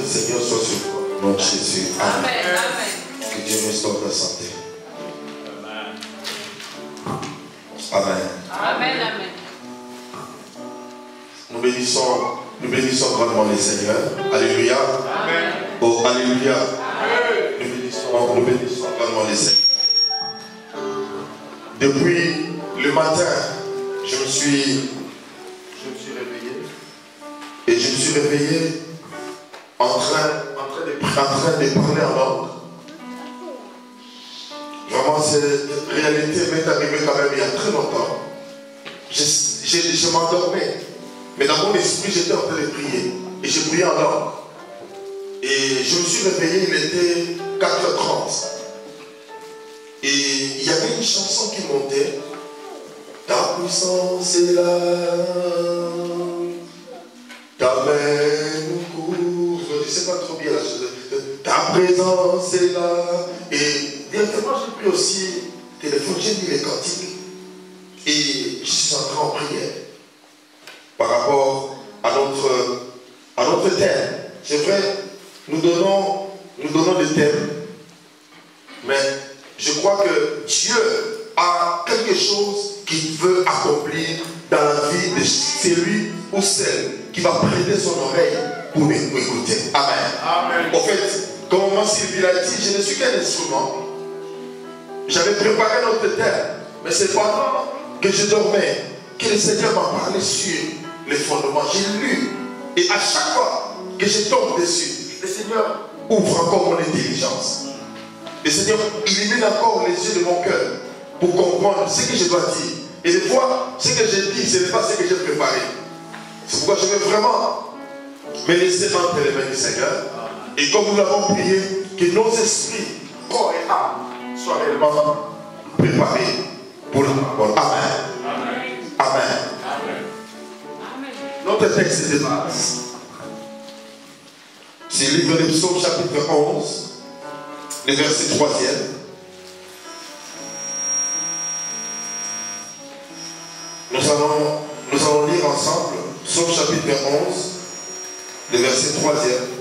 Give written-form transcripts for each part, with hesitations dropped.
du Seigneur soit sur toi. Au nom de Jésus. Amen. Amen. Que Dieu nous donne la santé. Amen. Amen. Amen. Nous bénissons grandement les Seigneurs. Alléluia. Amen. Oh, alléluia. Nous bénissons grandement les Seigneurs. Depuis le matin, je me suis réveillé. Et je me suis réveillé en train de parler en langue. Vraiment, cette réalité m'est arrivée quand même il y a très longtemps. Je m'endormais. Mais dans mon esprit, j'étais en train de prier. Et je priais en langue. Et je me suis réveillé, il était 4h30. Et il y avait une chanson qui montait. Ta puissance est là. Ta main nous couvre. Je ne sais pas trop bien la chose. Ta présence est là. Et directement, j'ai pris aussi le téléphone, j'ai mis les cantiques. Et je suis entré en prière. Par rapport à notre thème. C'est vrai, nous donnons des thèmes, mais je crois que Dieu a quelque chose qu'il veut accomplir dans la vie de celui ou celle qui va prêter son oreille pour écouter. Amen. Amen. En fait, comme maman Sylvie l'a dit, je ne suis qu'un instrument. J'avais préparé notre thème, mais c'est pendant que je dormais que le Seigneur m'a parlé sur les fondements. J'ai lu et à chaque fois que je tombe dessus, le Seigneur ouvre encore mon intelligence. Le Seigneur illumine encore les yeux de mon cœur pour comprendre ce que je dois dire. Et des fois, ce que je dis, ce n'est pas ce que j'ai préparé. C'est pourquoi je veux vraiment me laisser entre les mains du Seigneur. Et comme nous l'avons prié, que nos esprits, corps et âme soient réellement préparés pour la parole. Amen. Amen. Notre texte de base, c'est le livre de Psaume chapitre 11, le verset 3e. Nous allons lire ensemble Psaume chapitre 11, le verset 3e.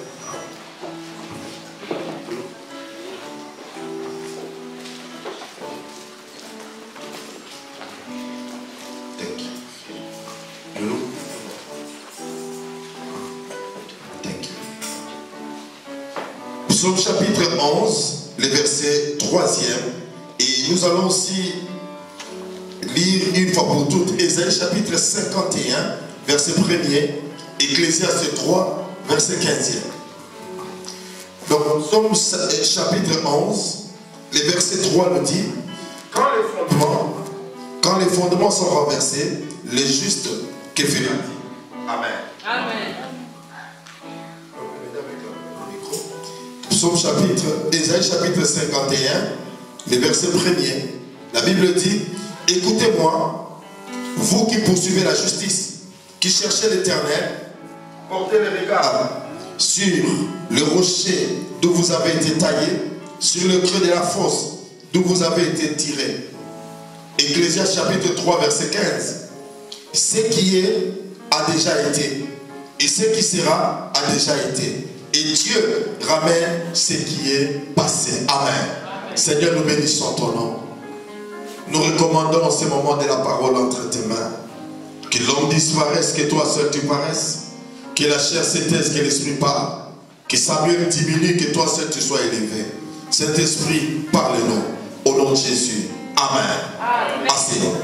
Psaume chapitre 11, le verset 3e. Et nous allons aussi lire une fois pour toutes Ésaïe chapitre 51, verset 1er, Ecclésiaste 3, verset 15e. Donc, Psaume chapitre 11, le verset 3 nous dit, quand les fondements sont renversés, les justes, que fera-t-il? Amen. Amen. Psaume chapitre, Ésaïe chapitre 51, le verset 1er. La Bible dit, écoutez-moi, vous qui poursuivez la justice, qui cherchez l'Éternel, portez les regards sur le rocher d'où vous avez été taillé, sur le creux de la fosse d'où vous avez été tiré. Ecclésiaste chapitre 3, verset 15. Ce qui est a déjà été, et ce qui sera a déjà été. Et Dieu ramène ce qui est passé. Amen. Amen. Seigneur, nous bénissons ton nom. Nous recommandons en ce moment de la parole entre tes mains. Que l'homme disparaisse, que toi seul tu paraisses. Que la chair se taise, que l'esprit parle. Que Samuel diminue, que toi seul tu sois élevé. Saint-Esprit, parle-nous. Au nom de Jésus. Amen. Amen. Asseyons.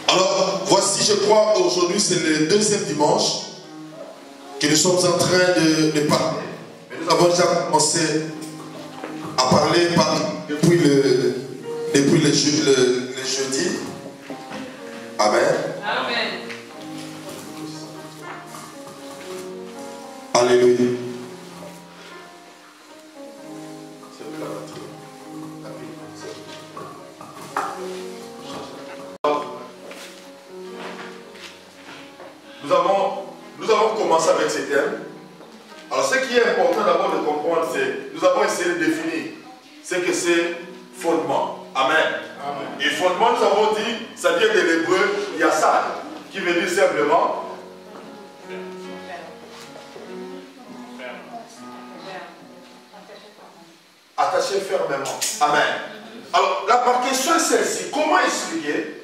Alors, voici, je crois, aujourd'hui, c'est le deuxième dimanche que nous sommes en train de parler. Mais nous avons déjà commencé à parler depuis le jeudi. Amen. Amen. Alléluia. Nous avons commencé avec ces thèmes. Alors ce qui est important d'abord de comprendre, c'est nous avons essayé de définir ce que c'est fondement. Amen. Amen. Et fondement, nous avons dit, ça vient de l'hébreu yasad, qui veut dire simplement attaché fermement. Amen. Alors, ma question est celle-ci. Comment expliquer?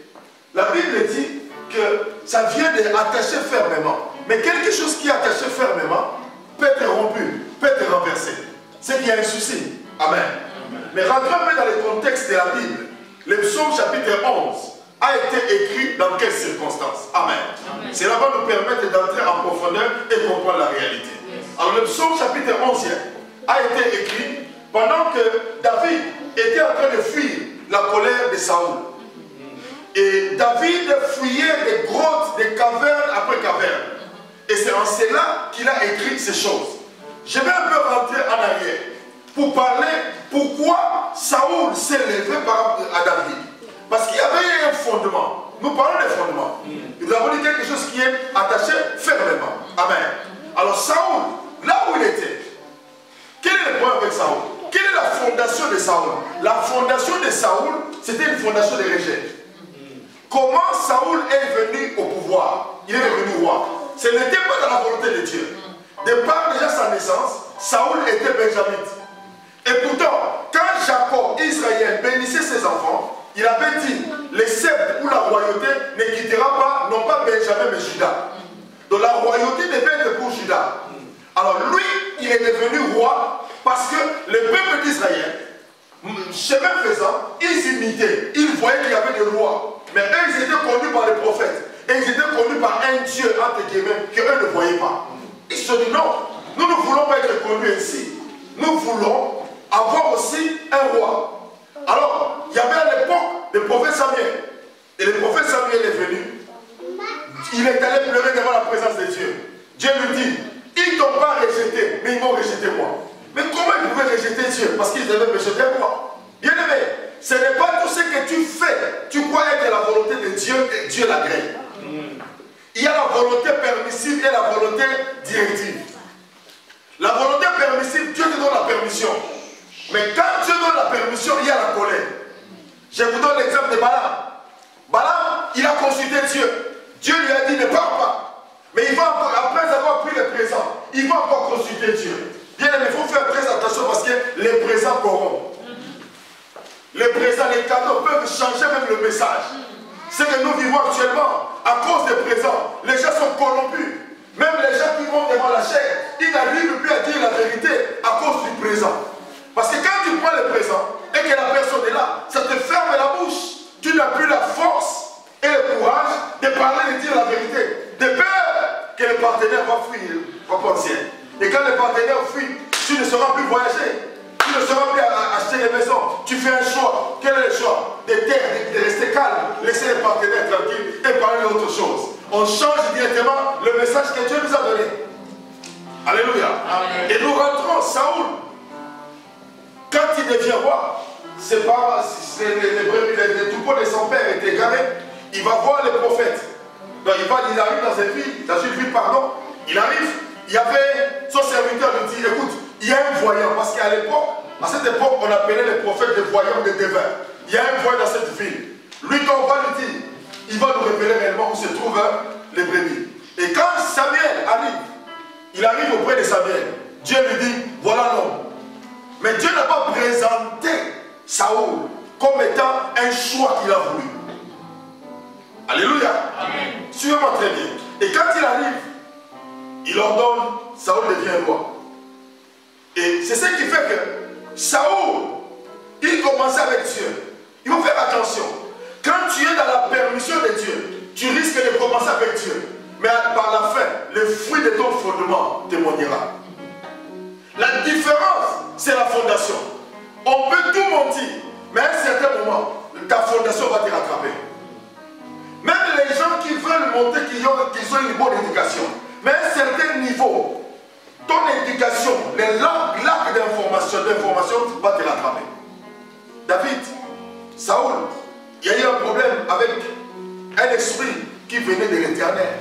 La Bible dit que ça vient d'attacher fermement. Mais quelque chose qui est attaché fermement peut être rompu, peut être renversé. C'est qu'il y a un souci. Amen. Mais rentrons un peu dans le contexte de la Bible. Le psaume chapitre 11 a été écrit dans quelles circonstances? Amen. Cela va nous permettre d'entrer en profondeur et comprendre la réalité. Alors le psaume chapitre 11 a été écrit pendant que David était en train de fuir la colère de Saoul. Et David fouillait des grottes, des cavernes après cavernes. Et c'est en cela qu'il a écrit ces choses. Je vais un peu rentrer en arrière pour parler pourquoi Saoul s'est levé par rapport à David. Parce qu'il y avait un fondement. Nous parlons des fondements. Nous avons dit quelque chose qui est attaché fermement. Amen. Alors Saoul, là où il était, quel est le point avec Saoul? Quelle est la fondation de Saoul? La fondation de Saoul, c'était une fondation de rejet. Comment Saoul est venu au pouvoir? Il est devenu roi. Ce n'était pas dans la volonté de Dieu. De par déjà sa naissance, Saoul était benjamite. Et pourtant, quand Jacob, Israël, bénissait ses enfants, il avait dit, les sceptres ou la royauté ne quittera pas, non pas Benjamin, mais Juda. Donc la royauté devait être pour Juda. Alors lui, il est devenu roi parce que le peuple d'Israël, chemin faisant, ils imitaient, ils voyaient qu'il y avait des rois. Mais eux, ils étaient connus par les prophètes. Et ils étaient connus par un Dieu, entre guillemets, qu'eux ne voyaient pas. Ils se sont dit non, nous ne voulons pas être connus ici. Nous voulons avoir aussi un roi. Alors, il y avait à l'époque le prophète Samuel. Et le prophète Samuel est venu. Il est allé pleurer devant la présence de Dieu. Dieu lui dit, ils ne t'ont pas rejeté, mais ils m'ont rejeté moi. Mais comment ils pouvaient rejeter Dieu? Parce qu'ils devaient rejeter moi. Bien aimé, ce n'est pas tout ce que tu fais. Tu crois être la volonté de Dieu et Dieu l'agrée. Il y a la volonté permissive et la volonté directive. La volonté permissive, Dieu te donne la permission. Mais quand Dieu donne la permission, il y a la colère. Je vous donne l'exemple de Balaam. Balaam, il a consulté Dieu. Dieu lui a dit ne pars pas. Mais il va encore, après avoir pris le présent, il va encore consulter Dieu. Bien aimé, il faut faire très attention parce que les présents corrompent. Les présents, les cadeaux peuvent changer même le message. Ce que nous vivons actuellement, à cause des présents, les gens sont corrompus. Même les gens qui vont devant la chair, ils n'arrivent plus à dire la vérité à cause du présent. Parce que quand tu prends le présent et que la personne est là, ça te ferme la bouche. Tu n'as plus la force et le courage de parler, de dire la vérité. De peur que le partenaire va fuir, va penser. Et quand le partenaire fuit, tu ne sauras plus voyager. Tu ne sauras plus acheter des maisons. Tu fais un choix. Quel est le choix? De taire, de rester calme, laisser le partenaire tranquille et parler d'autre chose. On change directement le message que Dieu nous a donné. Alléluia. Amen. Et nous rentrons, Saoul, quand il devient roi, c'est pas les troupeaux de son père étaient égarés. Il va voir les prophètes. Donc il arrive dans une ville, pardon. Il arrive, il y avait son serviteur lui dit, écoute, il y a un voyant, parce qu'à l'époque, à cette époque, on appelait les prophètes des voyants, des devins. Il y a un voyant dans cette ville. Lui, quand on va lui dire, il va nous révéler réellement où se trouvent les brebis. Et quand Samuel arrive, il arrive auprès de Samuel. Dieu lui dit, voilà l'homme. Mais Dieu n'a pas présenté Saoul comme étant un choix qu'il a voulu. Alléluia. Suivez-moi très bien. Et quand il arrive, il ordonne, Saoul devient roi. Et c'est ce qui fait que Saoul, il commençait avec Dieu. Il faut faire attention. Quand tu es dans la permission de Dieu, tu risques de commencer avec Dieu. Mais par la fin, le fruit de ton fondement témoignera. La différence, c'est la fondation. On peut tout mentir, mais à un certain moment, ta fondation va te rattraper. Même les gens qui veulent monter, qui ont une bonne éducation, mais à un certain niveau, ton éducation, l'arc d'information va te rattraper. David, Saoul, il y a eu un problème avec un esprit qui venait de l'Éternel.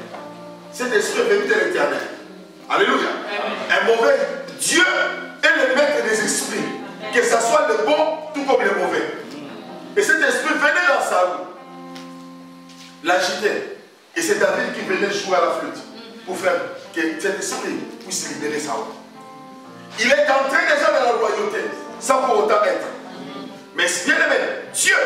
Cet esprit est venu de l'Éternel. Alléluia. Un mauvais Dieu est le maître des esprits. Que ce soit le bon, tout comme le mauvais. Et cet esprit venait dans Saoul, l'agiter. Et c'est David qui venait jouer à la flûte pour faire que cet esprit puisse libérer Saoul. Il est entré déjà dans la royauté. sans pour autant être. Mais bien aimé, Dieu,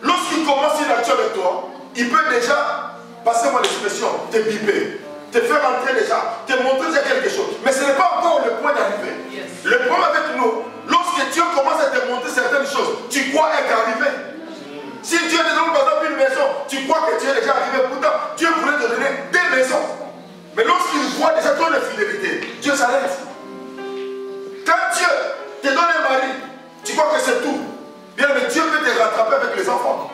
lorsqu'il commence une action avec toi, il peut déjà, passez-moi l'expression, te biper, te faire entrer déjà, te montrer déjà quelque chose. Mais ce n'est pas encore le point d'arrivée. Le problème avec nous, lorsque Dieu commence à te montrer certaines choses, tu crois être arrivé. Si Dieu te donne par exemple une maison, tu crois que tu es déjà arrivé. Pourtant, Dieu voulait te donner des maisons. Mais lorsqu'il voit déjà ton infidélité, Dieu s'arrête. Quand Dieu te donne un mari, tu crois que c'est tout. Bien, mais Dieu peut te rattraper avec les enfants.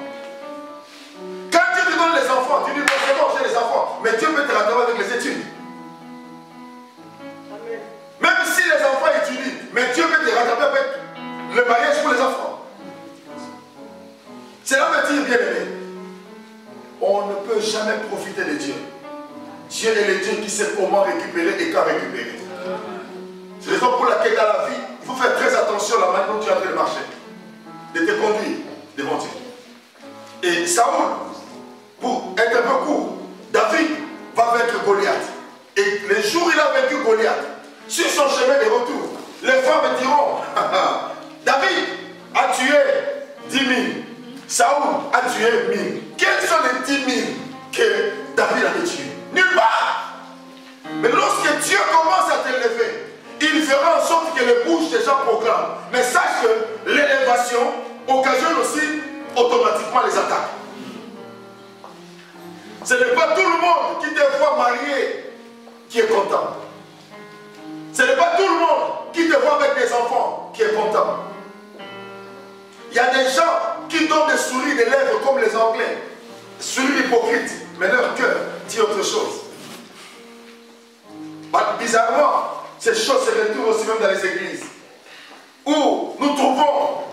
Quand Dieu te donne les enfants, tu dis, bon, c'est bon, j'ai les enfants. Mais Dieu peut te rattraper avec les études. Amen. Même si les enfants étudient, mais Dieu peut te rattraper avec le mariage pour les enfants. Cela veut dire, bien aimé, on ne peut jamais profiter de Dieu. Dieu est le Dieu qui sait comment récupérer et quand récupérer. C'est la raison pour laquelle dans la vie, il faut faire très attention à la manière dont tu es en train de marcher. De te conduire devant Dieu. Et Saoul, pour être un peu court, David va vaincre Goliath. Et le jour où il a vaincu Goliath, sur son chemin de retour, les femmes diront, David a tué 10 000. Saoul a tué 1000. Quels sont les 10 000 que David avait tués? Nulle part. Mais lorsque Dieu commence à t'élever, il fera en sorte que les bouches des gens proclament. Mais sache que l'élévation occasionne aussi automatiquement les attaques. Ce n'est pas tout le monde qui te voit marié qui est content. Ce n'est pas tout le monde qui te voit avec des enfants qui est content. Il y a des gens qui donnent des souris des lèvres comme les Anglais. Souris hypocrites. Mais leur cœur dit autre chose. Bizarrement, ces choses se retrouvent aussi même dans les églises. Où nous trouvons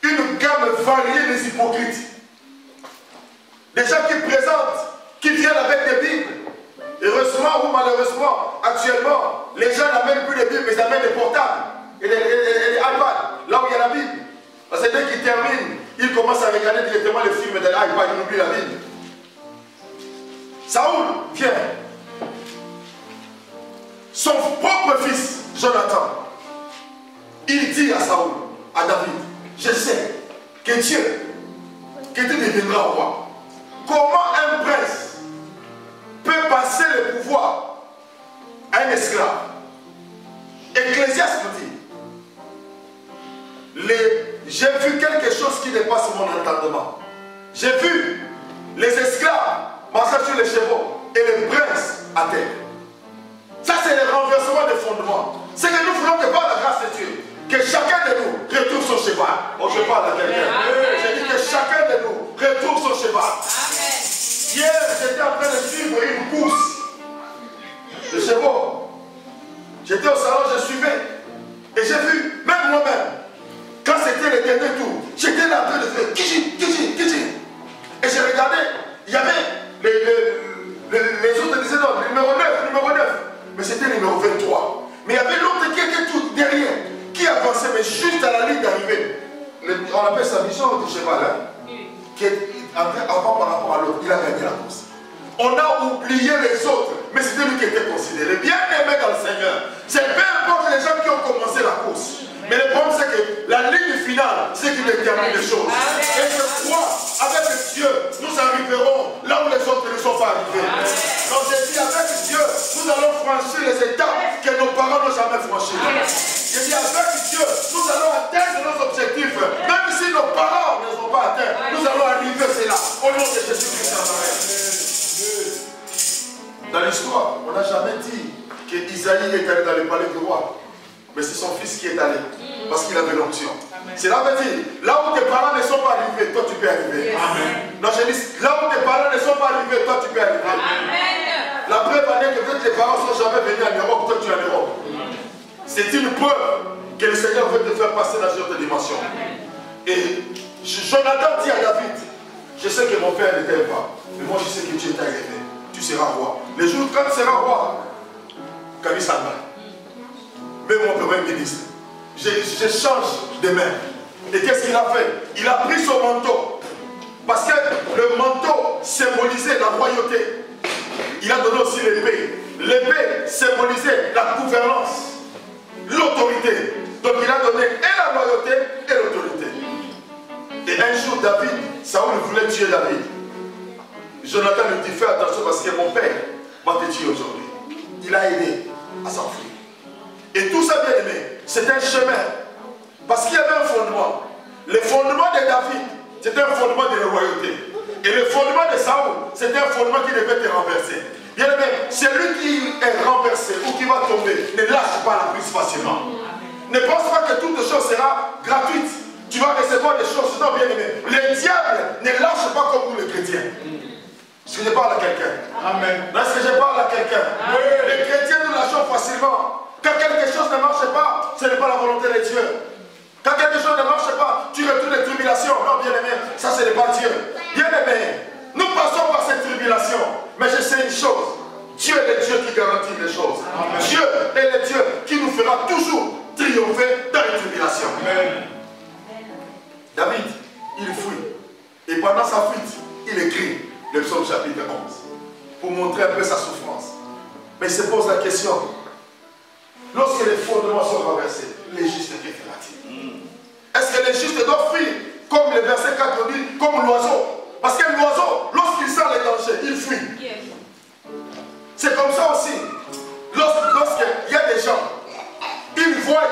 une gamme variée des hypocrites. Des gens qui présentent, qui viennent avec des Bibles. Heureusement ou malheureusement, actuellement, les gens n'amènent plus les Bibles, mais ils amènent des portables et des iPads, là où il y a la Bible. Parce que dès qu'ils terminent, ils commencent à regarder directement les films de l'iPad, ils n'oublient la Bible. Saoul vient. Son propre fils, Jonathan, il dit à Saoul, à David, je sais que Dieu, que tu deviendras roi. Comment un prince peut passer le pouvoir à un esclave? Ecclésiaste nous dit, j'ai vu quelque chose qui dépasse mon entendement. J'ai vu les esclaves marcher sur les chevaux et les princes à terre. Ça, c'est le renversement des fondements. C'est que nous voulons que par la grâce de Dieu, que chacun de nous retrouve son cheval. Oh, je parle à quelqu'un. J'ai dit que chacun de nous retrouve son cheval. Hier, j'étais en train de suivre une course de chevaux. J'étais au salon, je suivais. Et j'ai vu, même moi-même, quand c'était le dernier tour, j'étais là en train de faire Kiji. Et j'ai regardé, il y avait les autres disaient non, numéro 9. Mais c'était le numéro 23. Mais il y avait l'autre qui était tout derrière, qui avançait, mais juste à la ligne d'arrivée. On appelle ça mission du cheval, hein, qui est avant par rapport à l'autre. Il a gagné la course. On a oublié les autres, mais c'était lui qui était considéré. Bien aimé dans le Seigneur. C'est peu importe les gens qui ont commencé la course. Mais le problème, c'est que la ligne finale, c'est qui détermine les choses. Et je crois, avec Dieu, nous arriverons là où les autres ne sont pas arrivés. Donc j'ai dit, avec Dieu, nous allons franchir les étapes que nos parents n'ont jamais franchies. J'ai dit, avec Dieu, nous allons atteindre nos objectifs. Même si nos parents ne les ont pas atteints, nous allons arriver, c'est là. Au nom de Jésus-Christ Nazareth. Dans l'histoire, on n'a jamais dit qu'Isaïe est allé dans le palais du roi. Mais c'est son fils qui est allé, parce qu'il avait l'onction. Cela veut dire, là où tes parents ne sont pas arrivés, toi tu peux arriver. Amen. Non, je dis, là où tes parents ne sont pas arrivés, toi tu peux arriver. Amen. La preuve en est que peut-être tes parents ne sont jamais venus en Europe, toi tu es en Europe. C'est une preuve que le Seigneur veut te faire passer dans une autre dimension. Et Jonathan dit à David, je sais que mon père ne t'aime pas, mais moi je sais que Dieu t'a élevé. Tu seras roi. Les jours quand tu seras roi, Kabi Salman. Mais mon premier ministre, je change de main. Et qu'est-ce qu'il a fait? Il a pris son manteau. Parce que le manteau symbolisait la royauté. Il a donné aussi l'épée. L'épée symbolisait la gouvernance, l'autorité. Donc il a donné et la la loyauté et l'autorité. Et un jour, David, Saoul voulait tuer David. Jonathan lui dit, fais attention parce que mon père va te tuer aujourd'hui. Il a aidé à s'enfuir. Et tout ça, bien aimé, c'est un chemin. Parce qu'il y avait un fondement. Le fondement de David, c'était un fondement de la royauté. Et le fondement de Saoul, c'était un fondement qui devait être renversé. Bien aimé, celui qui est renversé ou qui va tomber, ne lâche pas la prise facilement. Ne pense pas que toute chose sera gratuite. Tu vas recevoir des choses. Non, bien aimé. Le diable ne lâche pas comme nous les chrétiens. Est-ce que je parle à quelqu'un? Amen. Est-ce que je parle à quelqu'un? Les chrétiens nous lâchons facilement. Quand quelque chose ne marche pas, ce n'est pas la volonté de Dieu. Quand quelque chose ne marche pas, tu retournes les tribulations. Non, bien aimé, ça ce n'est pas Dieu. Bien aimé, nous passons par cette tribulation. Mais je sais une chose. Dieu est le Dieu qui garantit les choses. Amen. Dieu est le Dieu qui nous fera toujours triompher dans les tribulations. Amen. David, il fuit. Et pendant sa fuite, il écrit le psaume chapitre 11 pour montrer un peu sa souffrance. Mais il se pose la question, lorsque les fondements sont renversés, les justes, que fera-t-il? Est-ce que les justes doivent fuir, comme le verset 4 dit, comme l'oiseau? Parce que l'oiseau, lorsqu'il sent les dangers, il fuit. C'est comme ça aussi. Lorsqu'il y a des gens, ils voient,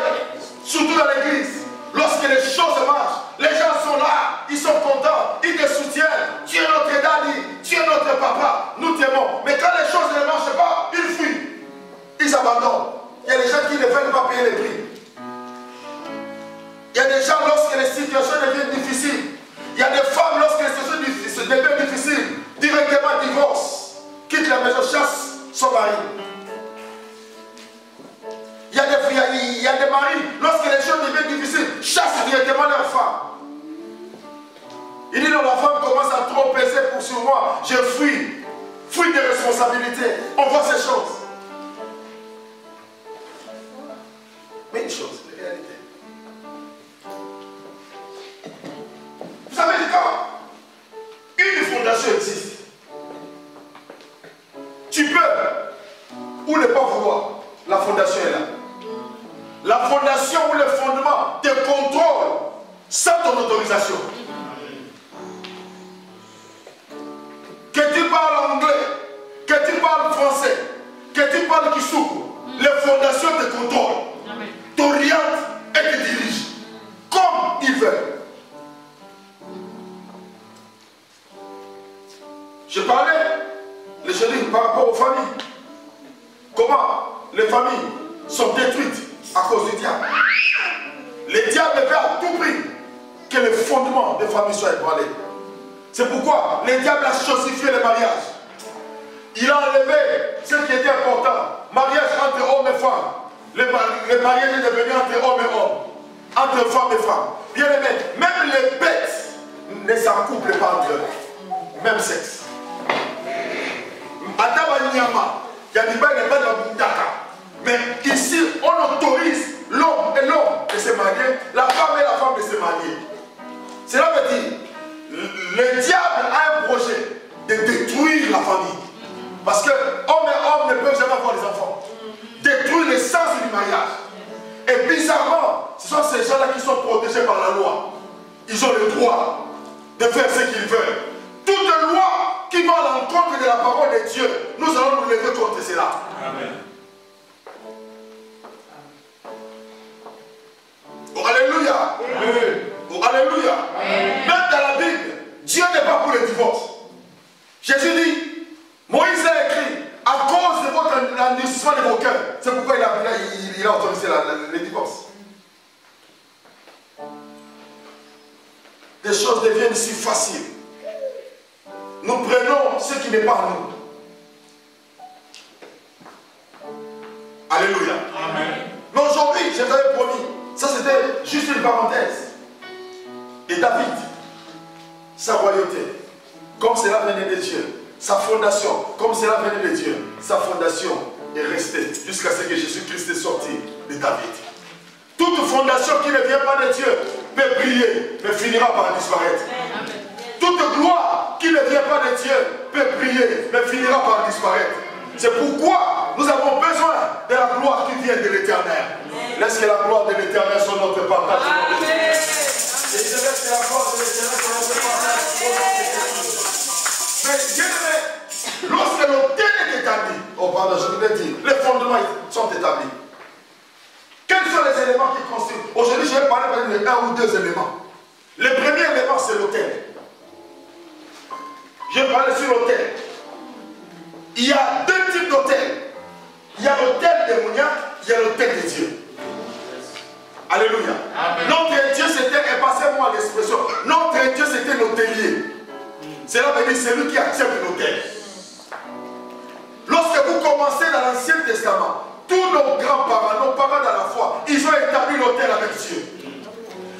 surtout dans l'église, lorsque les choses marchent, les gens sont là, ils sont contents, ils te soutiennent. Tu es notre daddy, tu es notre papa, nous t'aimons. Mais quand les choses ne marchent pas, ils fuient. Ils abandonnent. Il y a des gens qui ne veulent pas payer les prix. Il y a des gens, lorsque les situations deviennent difficiles, il y a des femmes, lorsque les situations deviennent difficiles, directement divorcent, quitte la maison, chasse son mari. Il y a des maris, lorsque les choses deviennent difficiles, chassent directement leur femme. Il dit non, la femme commence à trop peser sur moi, je fuis. Fuis des responsabilités. On voit ces choses. Mais une chose, la réalité. Vous savez, quand une fondation existe, tu peux ou ne pas vouloir, la fondation est là. La fondation ou le fondement te contrôle sans ton autorisation. Que tu parles anglais, que tu parles français, que tu parles kisuku, les fondations te contrôlent, t'orientent et te dirigent comme ils veulent. Je parlais, je dis par rapport aux familles, comment les familles sont détruites à cause du diable. Le diable veut à tout prix que le fondement des familles soit ébranlé. C'est pourquoi le diable a chosifié le mariage. Il a enlevé ce qui était important. Mariage entre hommes et femmes. Le mariage est devenu entre hommes et hommes. Entre femmes et femmes. Bien aimé, même les bêtes ne s'accouplent pas entre eux. Même sexe. Mais ici, on autorise l'homme et l'homme de se marier, la femme et la femme de se marier. Cela veut dire, le diable a un projet de détruire la famille. Parce que homme et homme ne peuvent jamais avoir des enfants. Détruire l'essence du mariage. Et bizarrement, ce sont ces gens-là qui sont protégés par la loi. Ils ont le droit de faire ce qu'ils veulent. Toute loi qui va à l'encontre de la parole de Dieu, nous allons nous lever contre cela. Amen. Oh, alléluia. Amen. Oh, alléluia. Amen. Même dans la Bible, Dieu n'est pas pour le divorce. Jésus dit, Moïse a écrit, à cause de votre endurcissement de vos cœurs, c'est pourquoi il a autorisé le divorce. Les choses deviennent si faciles. Nous prenons ce qui n'est pas à nous. Alléluia. Amen. Mais aujourd'hui, je t'avais promis, ça c'était juste une parenthèse. Et David, sa royauté, comme cela venait de Dieu, sa fondation, comme cela venait de Dieu, sa fondation est restée jusqu'à ce que Jésus-Christ est sorti de David. Toute fondation qui ne vient pas de Dieu peut briller, mais finira par disparaître. Amen. Toute gloire qui ne vient pas de Dieu peut briller, mais finira par disparaître. C'est pourquoi nous avons besoin de la gloire qui vient de l'Éternel. Laisse que la gloire de l'Éternel soit notre partage. Amen. Et je laisse que la gloire de l'Éternel soit notre partage. Mais bien aimé, lorsque l'autel est établi, oh pardon, je voulais dire, les fondements sont établis. Quels sont les éléments qui constituent? Aujourd'hui, je vais parler de 1 ou 2 éléments. Le premier élément, c'est l'autel. Je vais parler sur l'autel. Il y a 2 types d'autels. Il y a l'autel démoniaque, il y a l'autel de Dieu. Alléluia. Notre Dieu, c'était, et passez-moi l'expression, notre Dieu, c'était l'hôtelier. Cela veut dire celui qui accepte l'autel. Lorsque vous commencez dans l'Ancien Testament, tous nos grands-parents, nos parents dans la foi, ils ont établi l'autel avec Dieu.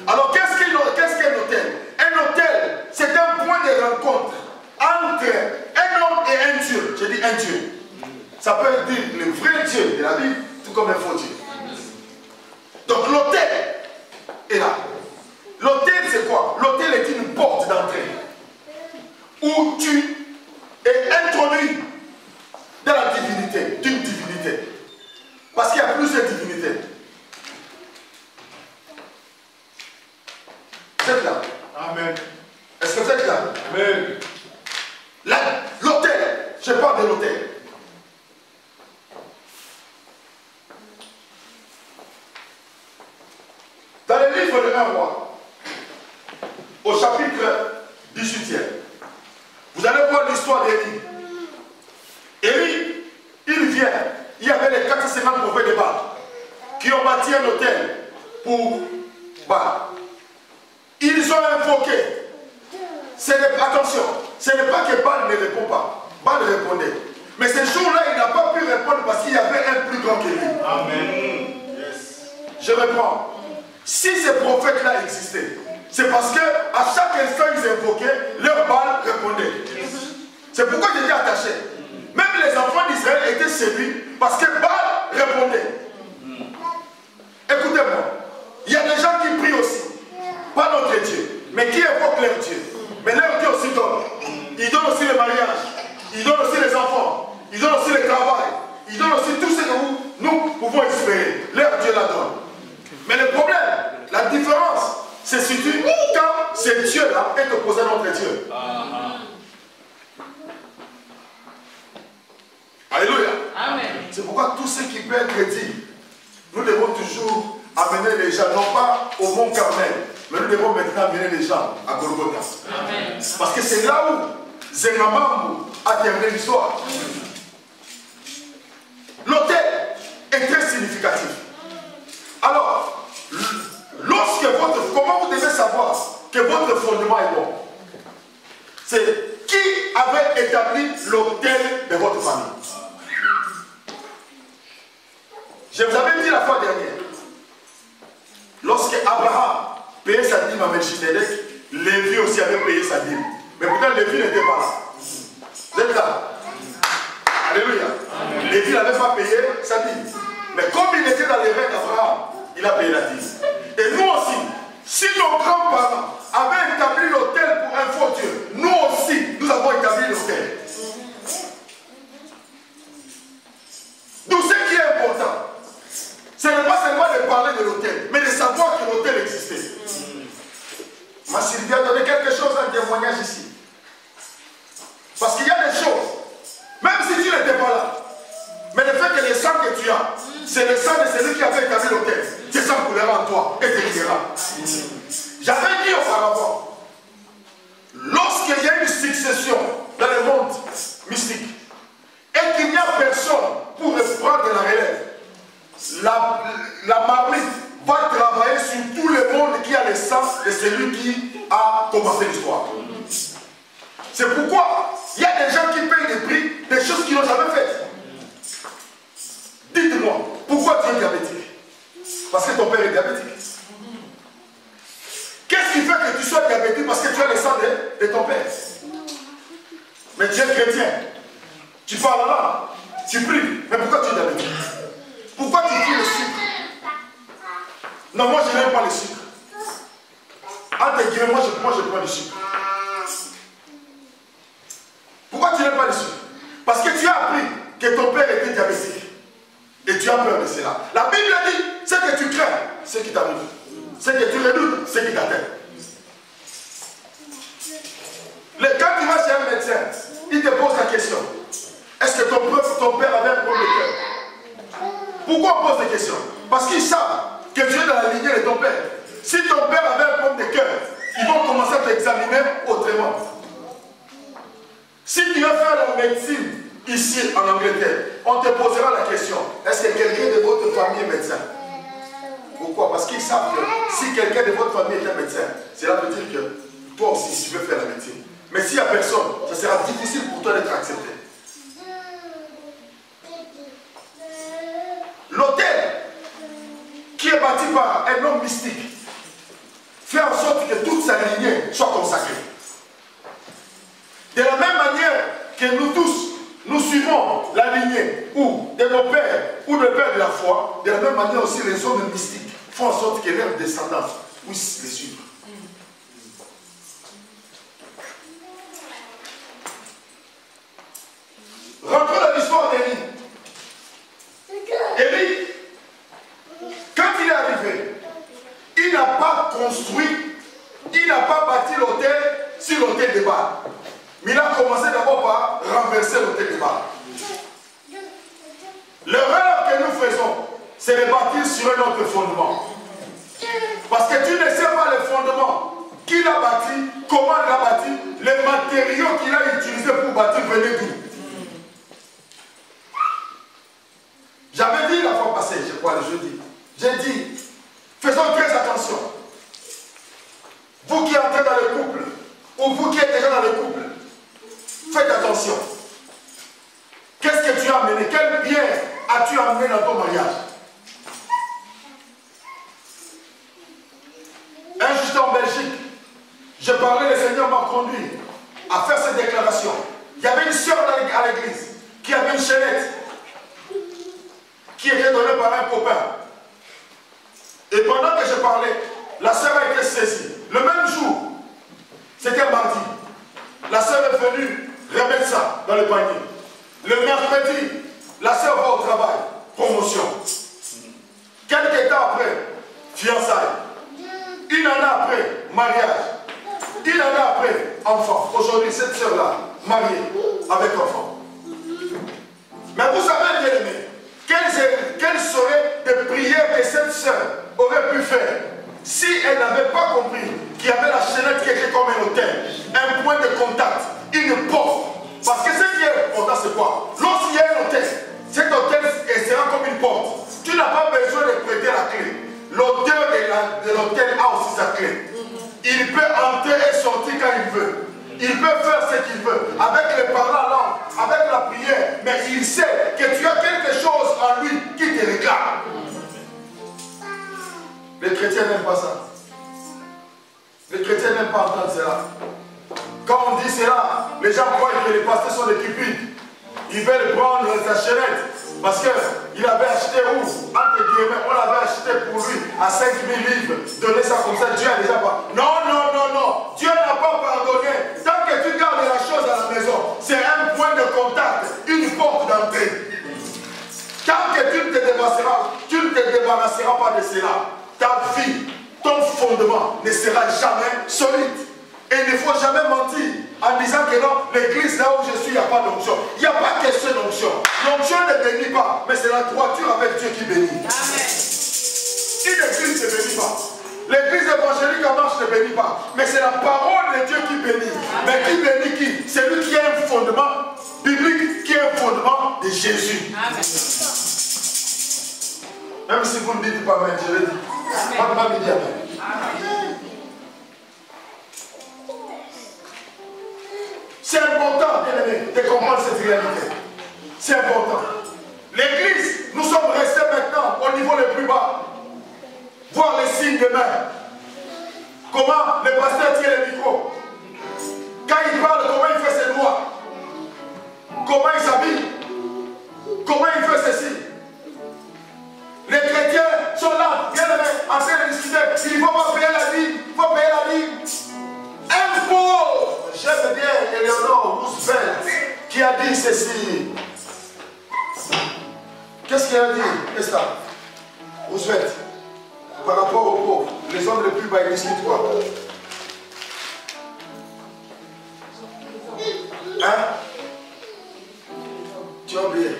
Alors qu'est-ce qu'un autel? Un autel, c'est un point de rencontre entre un homme et un Dieu. Je dis un Dieu. Ça peut dire le vrai Dieu de la Bible, tout comme un faux Dieu. Donc l'autel est là. L'autel c'est quoi? L'autel est une porte d'entrée où tu es introduit dans la divinité, d'une divinité. Parce qu'il y a plusieurs divinités. Vous êtes là? Amen. Est-ce que vous êtes là? Amen. L'autel, je parle de l'autel. Dans le livre de 1 roi, au chapitre 18e, vous allez voir l'histoire d'Élie. Élie, il vient, il y avait les 450 prophètes de Baal qui ont bâti un hôtel pour Baal. Ils ont invoqué. Attention, ce n'est pas que Baal ne répond pas. Baal répondait. Mais ce jour-là, il n'a pas pu répondre parce qu'il y avait un plus grand que lui. Amen. Je reprends. Si ces prophètes-là existaient, c'est parce qu'à chaque instant ils invoquaient, leur Baal répondait. C'est pourquoi j'étais attaché. Même les enfants d'Israël étaient séduits parce que Baal répondait. Écoutez-moi, il y a des gens qui prient aussi, pas notre Dieu, mais qui invoquent leur Dieu. Mais leur Dieu aussi donne. Il donne aussi le mariage, il donne aussi les enfants, il donne aussi le travail, il donne aussi tout ce que nous pouvons espérer. Leur Dieu la donne. Mais le problème, la différence, se situe quand ce Dieu-là est opposé à notre Dieu. Alléluia. Amen. C'est pourquoi tout ce qui peut être dit, nous devons toujours amener les gens, non pas au mont Carmel, mais nous devons maintenant amener les gens à Golgotha. Amen. Parce que c'est là où Zengamambu a terminé l'histoire. L'autel est très significatif. Alors, comment vous devez savoir que votre fondement est bon? C'est qui avait établi l'autel de votre famille. Je vous avais dit la fois dernière, lorsque Abraham payait sa dîme à Melchizedek, Lévi aussi avait payé sa dîme. Mais pourtant Lévi n'était pas là. Vous êtes là? Alléluia. Lévi n'avait pas payé sa dîme. Mais comme il était dans les règles d'Abraham, il a payé la dîme. Et nous aussi, si nos grands-parents avaient établi l'autel pour un faux Dieu, nous aussi, nous avons établi l'autel. Donc ce qui est important, ce n'est pas seulement de parler de l'autel, mais de savoir que l'autel existait. Ma Sylvie a donné quelque chose en témoignage ici. Parce qu'il y a des choses, même si tu n'étais pas là, mais le fait que le sang que tu as, c'est le sang de celui qui avait établi l'autel. C'est ça coulera en toi et te guérira. J'avais dit auparavant, lorsqu'il y a une succession dans le monde mystique et qu'il n'y a personne pour prendre la relève, la marmite va travailler sur tout le monde qui a le sang de celui qui a commencé l'histoire. C'est pourquoi il y a des gens qui payent des prix, des choses qu'ils n'ont jamais faites. Dites-moi, pourquoi tu es diabétique? Parce que ton père est diabétique. Qu'est-ce qui fait que tu sois diabétique? Parce que tu as le sang de ton père. Mais tu es chrétien. Tu parles là, tu pries. Mais pourquoi tu es diabétique? Pourquoi tu prends le sucre? Non, moi je n'aime pas le sucre. Entre guillemets, moi je prends du sucre. Pourquoi tu n'aimes pas le sucre? Parce que tu as appris que ton père était diabétique. Et tu as peur de cela. La Bible dit, Ce que tu crains, ce qui t'arrive. Ce que tu redoutes, ce qui t'atteint. Quand tu vas chez un médecin, il te pose la question. Est-ce que ton père avait un problème de cœur? Pourquoi on pose des questions? Parce qu'ils savent que tu es dans la lignée de ton père. Si ton père avait un problème de cœur, ils vont commencer à t'examiner autrement. Si tu veux faire la médecine ici en Angleterre, on te posera la question. Est-ce que quelqu'un de votre famille est médecin? Pourquoi? Parce qu'ils savent que si quelqu'un de votre famille est un médecin, cela veut dire que toi aussi tu veux faire la médecine. Mais s'il n'y a personne, ça sera difficile pour toi d'être accepté. L'autel qui est bâti par un homme mystique fait en sorte que toute sa lignée soit consacrée. De la même manière que nous tous, nous suivons la lignée ou de nos pères ou de pères de la foi, de la même manière aussi les hommes mystiques font en sorte que leurs descendants puissent les suivre. Rentrons dans l'histoire d'Élie. Élie, quand il est arrivé, il n'a pas construit, il n'a pas bâti l'autel sur l'autel de Baal. Mais il a commencé d'abord par renverser l'autel de Baal. L'erreur que nous faisons, c'est de bâtir sur un autre fondement. Parce que tu ne sais pas le fondement qu'il a bâti, comment il a bâti, les matériaux qu'il a utilisés pour bâtir venaient d'où. J'avais dit la fois passée, je crois, le jeudi, j'ai dit, faisons très attention. Vous qui entrez dans le couple, ou vous qui êtes déjà dans le couple, faites attention. Qu'est-ce que tu as amené? Quel bien as-tu amené dans ton mariage? Un jour j'étais en Belgique, je parlais, le Seigneur m'a conduit à faire cette déclaration. Il y avait une sœur à l'église qui avait une chaînette qui était donnée par un copain. Et pendant que je parlais, la sœur a été saisie. Le même jour, c'était mardi, la sœur est venue remettre ça dans le panier. Le mercredi, la sœur va au travail, promotion. Quelques temps après, fiançailles. Une année après, mariage. Une année après, enfant. Aujourd'hui, cette sœur-là, mariée, avec enfant. Mais vous savez, bien aimé, quelles seraient les prières que cette sœur aurait pu faire si elle n'avait pas compris qu'il y avait la chaînette qui était comme un hôtel, un point de contact, une porte. Parce que ce qui est important, c'est quoi? Lorsqu'il y a un hôtel, cet hôtel sera comme une porte. Tu n'as pas besoin de prêter la clé. L'auteur de l'hôtel a aussi sa clé. Il peut entrer et sortir quand il veut. Il peut faire ce qu'il veut, avec les paroles en langue, avec la prière, mais il sait que tu as quelque chose en lui qui te réclame. Les chrétiens n'aiment pas ça. Les chrétiens n'aiment pas entendre cela. Quand on dit cela, les gens croient que les pasteurs sont des cupides. Ils veulent prendre sa chaînette parce qu'il avait acheté où? Entre guillemets, on l'avait acheté pour lui à 5 000 livres. Donner ça comme ça, Dieu a déjà pas. Non, non, non, non. Dieu n'a pas pardonné. Tant que tu gardes la chose à la maison, c'est un point de contact, une porte d'entrée. Tant que tu ne te débarrasseras pas de cela, ta vie, ton fondement ne sera jamais solide. Et il ne faut jamais mentir en disant que non, l'église là où je suis, il n'y a pas d'onction. Il n'y a pas question d'onction. L'onction ne bénit pas, mais c'est la droiture avec Dieu qui bénit. Amen. Une église ne bénit pas. L'église évangélique en marche ne bénit pas. Mais c'est la parole de Dieu qui bénit. Amen. Mais qui bénit qui? C'est lui qui a un fondement biblique, qui a un fondement de Jésus. Amen. Même si vous ne dites pas Amen, je le dis. Amen. Pas me dire Amen. Amen. C'est important, bien aimé, de comprendre cette réalité. C'est important. L'église, nous sommes restés maintenant au niveau le plus bas. Voir les signes de main. Comment le pasteur tient le micro. Quand il parle, comment il fait ses doigts. Comment il s'habille. Comment il fait ceci. Les chrétiens sont là, bien aimé, en train de discuter. Il ne faut pas payer la dîme. Il faut payer la dîme. Un pauvre, j'aime bien Eleanor Roosevelt qui a dit ceci. Qu'est-ce qu'il a dit? Qu'est-ce que Roosevelt, par rapport aux pauvres, les hommes les plus bas, ils discutent quoi? Hein? Tu as oublié.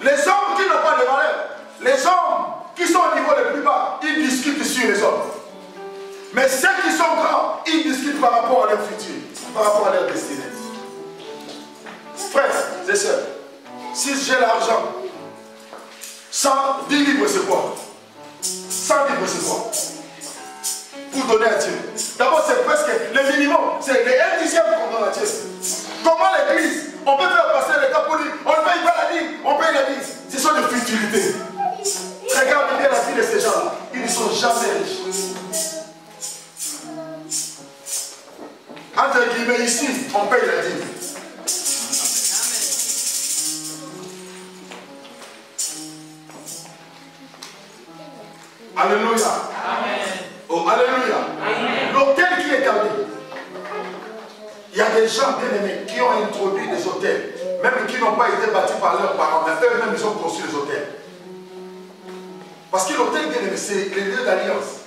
Les hommes qui n'ont pas de valeur, les hommes qui sont au niveau le plus bas, ils discutent sur les hommes. Mais ceux qui sont grands, ils discutent par rapport à leur futur, par rapport à leur destinée. Frères et sœurs, si j'ai l'argent, 110 livres c'est quoi? 100 livres c'est quoi? Pour donner à Dieu. D'abord c'est presque le minimum, c'est les 1/10 qu'on donne à Dieu. Comment l'église, on peut faire passer les cas pour dire, on paye pas la ligne, on paye l'église. Ce sont des futilités. Regarde bien la vie de ces gens-là, ils ne sont jamais riches. Entre guillemets ici, on paye la dîme. Alléluia. Amen. Oh, alléluia. L'hôtel qui est gardé. Il y a des gens bien aimés qui ont introduit des hôtels, même qui n'ont pas été bâtis par leurs parents, mais eux-mêmes ils ont construit les hôtels. Parce que l'hôtel bien aimé, c'est les lieux d'alliance.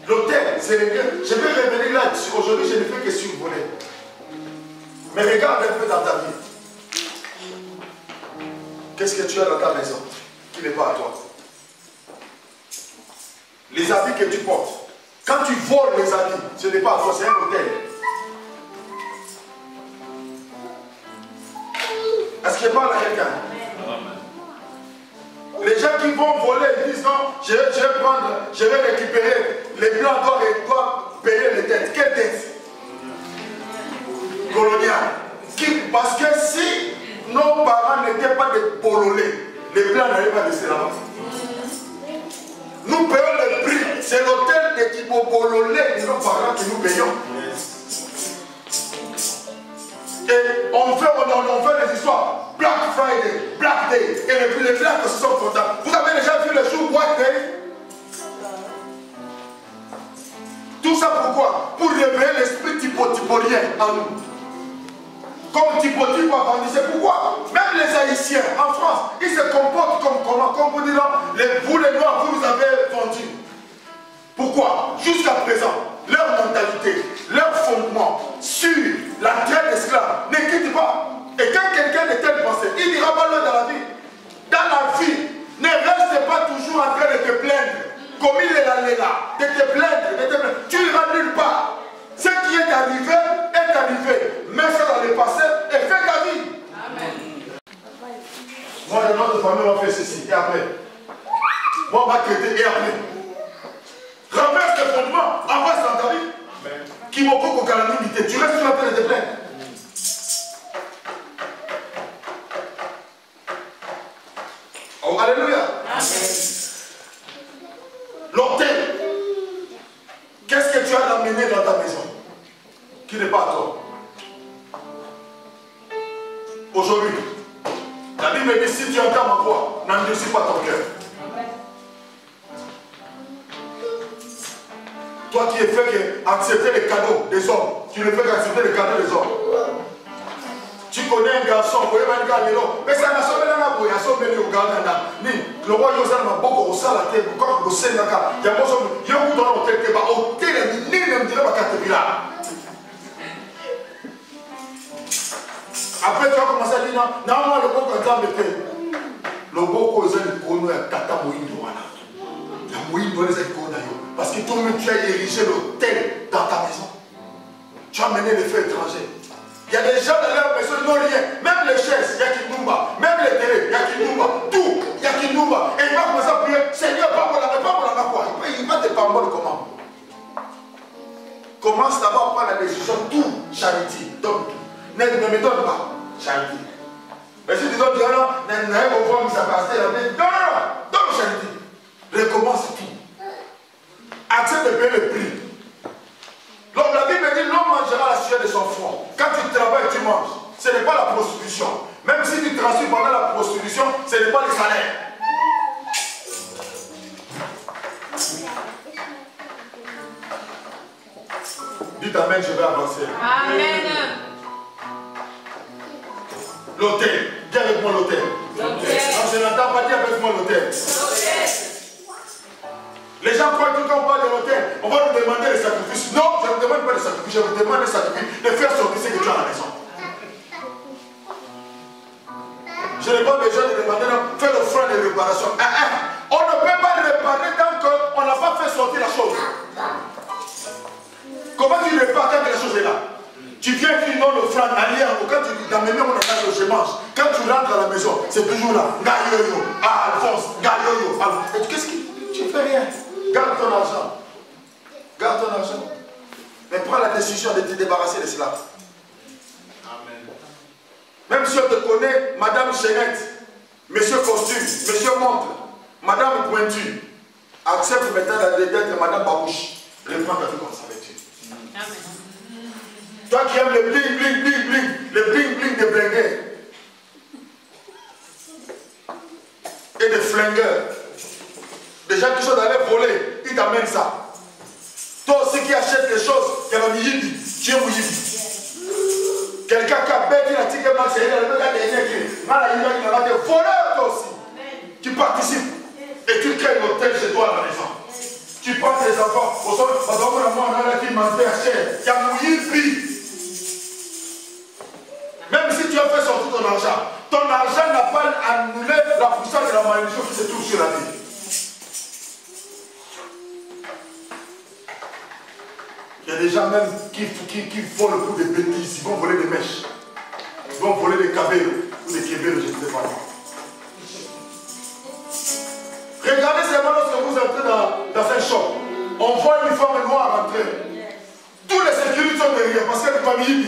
L'hôtel, c'est les lieux. Je vais revenir là, aujourd'hui je ne fais que survoler. Mais regarde un peu dans ta vie. Qu'est-ce que tu as dans ta maison qui n'est pas à toi? Les habits que tu portes. Quand tu voles les habits, ce n'est pas à toi, c'est un hôtel. Est-ce qu'il parle à quelqu'un? Les gens qui vont voler, ils disent non, je vais récupérer les blancs doivent payer les dettes. Quelles dettes? Coloniales. Parce que si nos parents n'étaient pas des bololés, les blancs n'allaient pas laisser là-bas. Nous payons le prix. C'est l'hôtel de Kibo Bololé de nos parents que nous payons. Et on fait des histoires. Black Friday, Black Day. Et les blacks se sont contents. Vous avez déjà vu le jour White Day? Tout ça pourquoi? Pour réveiller l'esprit typolien en nous. Comme Typo a vendu, c'est pourquoi même les Haïtiens en France, ils se comportent comme comment? Comme vous dites, vous les Noirs, vous nous avez vendus. Pourquoi? Jusqu'à présent, leur mentalité, leur fondement sur la traite d'esclaves ne quitte pas. Et quand quelqu'un de telle pensée, il n'ira pas loin dans la vie. Dans la vie, ne reste pas toujours en train de te plaindre. Comme il est là, de te plaindre, tu n'iras nulle part. Ce qui est arrivé, est arrivé. Mets ça dans le passé et fais ta vie. Amen. Moi, le nom de famille, on va faire ceci. Et après, moi, on va traiter et après. Renverse le fondement, avance dans ta vie. Amen. Qui m'a beaucoup calamité. Tu restes sur la terre de te plaindre. Oh, alléluia. Amen. L'hôtel. Qu'est-ce que tu as amené dans ta maison qui n'est pas à toi? Aujourd'hui, la Bible dit si tu entends ma voix, n'endurcis pas ton cœur. Toi qui es fait accepter les cadeaux des hommes, tu ne fais qu'accepter les cadeaux des hommes. Tu connais un garçon, mais ça n'a jamais l'air de assombrer au Ghana. Le roi Yosan m'a beaucoup au la tête, quand le Sénégal, il y a beaucoup de hôtel qui va au télé, ni même dire ma catégorie. Après, tu vas commencer à dire non, non, le beau quand tu fait. Le beau cause de Kono est Tata Moïndo. La Moïndo est Kono. Parce que toi-même, tu as érigé l'hôtel dans ta maison. Tu as mené les feux étrangers. Il y a des gens dans leur maison qui n'ont rien. Même les chaises, il y a Kinumba. Même les télés, il y a Kinumba. Tout, il y a Kinumba. Et il va commencer à prier. Seigneur, pas pour la quoi. Il va te parler comment? Commence d'abord à prendre la décision. Tout, charité. Donc, ne me donne pas charité. Mais si tu donnes non, non, donne charité. Recommence tout. Accepte de payer le prix. Donc la Bible dit l'homme mangera la sueur de son front. Quand tu travailles, tu manges. Ce n'est pas la prostitution. Même si tu transfères pendant la prostitution, ce n'est pas le salaire. Dites amen, je vais avancer. Amen. L'hôtel. Viens avec moi l'hôtel. L'hôtel. d'empathie avec moi l'hôtel. Les gens croient que quand on parle de l'hôtel, on va nous demander les sacrifices. Non, je ne vous demande pas les sacrifices, je vous demande les sacrifices de faire sortir ce que tu as à la maison. Je n'ai pas besoin de demander, faire l'offrande de réparation. On ne peut pas réparer tant qu'on n'a pas fait sortir la chose. Comment tu répares quand la chose est là? Tu viens qui donne l'offrande alliée, quand tu dis dans mes mains, on a que je mange. Quand tu rentres à la maison, c'est toujours là. Gaïoyo, Alphonse, Gaïoyo. Et qu'est-ce que tu fais rien? Garde ton argent. Garde ton argent. Mais prends la décision de te débarrasser de cela. Même si on te connaît, Madame Chaînette, Monsieur Costume, Monsieur Montre, Madame Pointu, accepte maintenant d'être Madame Babouche. Reprends ta vie comme ça avec Dieu. Toi qui aimes le bling bling bling bling, le bling bling des blingueurs et des flingueurs, des gens qui sont allés voler, ils t'amènent ça. Toi aussi qui achètes des choses, tu es un yibi, tu es un yibi. Quelqu'un qui a bêté la tigre mal, c'est le gars qui mal à il va te voler toi aussi. Tu participes et tu crées un hôtel chez toi à la maison. Tu prends tes enfants, au sol, parce qu'on a qui m'a fait cher, qui a mouillé. Même si tu as fait sortir ton argent n'a pas annulé la puissance de la malédiction qui se trouve sur la vie. Il y a des gens même qui volent pour des bêtises, ils vont voler des mèches, ils vont voler des cabellos ou des kébélos, je ne sais pas. Regardez seulement lorsque vous entrez dans un shop, on voit une femme noire entrer. Tous les sécurités sont derrière parce qu'elle est famille.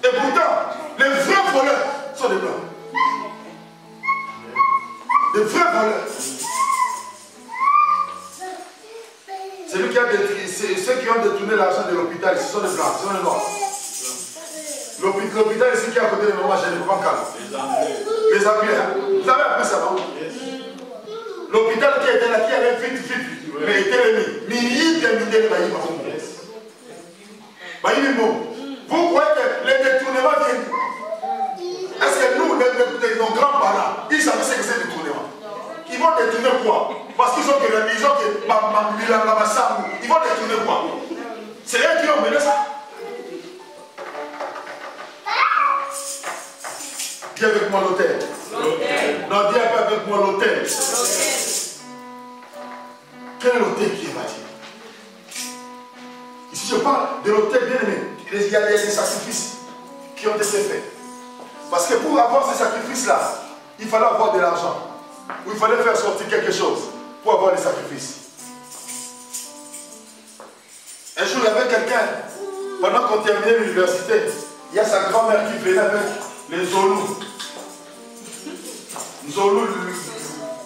Et pourtant, les vrais voleurs sont des blancs. Les vrais voleurs. Ceux qui ont détourné l'argent de l'hôpital, ce sont des blancs, ce sont des noirs. L'hôpital ici qui est à côté de moi, je ne peux pas calme. Les Anglais, hein? Vous avez appris ça, non? L'hôpital qui était là, qui avait vite, mais était mis. Vous croyez que les détournements viennent? Est-ce que nous, nos grands-parents, ils savaient ce que c'est le détournement? Ils vont détourner quoi? Parce qu'ils ont que la maison, ils vont détourner quoi? C'est eux qui ont mené ça. Dis avec moi l'hôtel. Non, dis avec moi l'hôtel. Quel est l'hôtel qui est bâti? Ici, je parle de l'hôtel bien aimé. Il y a des sacrifices qui ont été faits. Parce que pour avoir ces sacrifices-là, il fallait avoir de l'argent. Ou il fallait faire sortir quelque chose pour avoir les sacrifices. Un jour, il y avait quelqu'un, pendant qu'on terminait l'université, il y a sa grand-mère qui venait avec les Zoulous. Zoulous,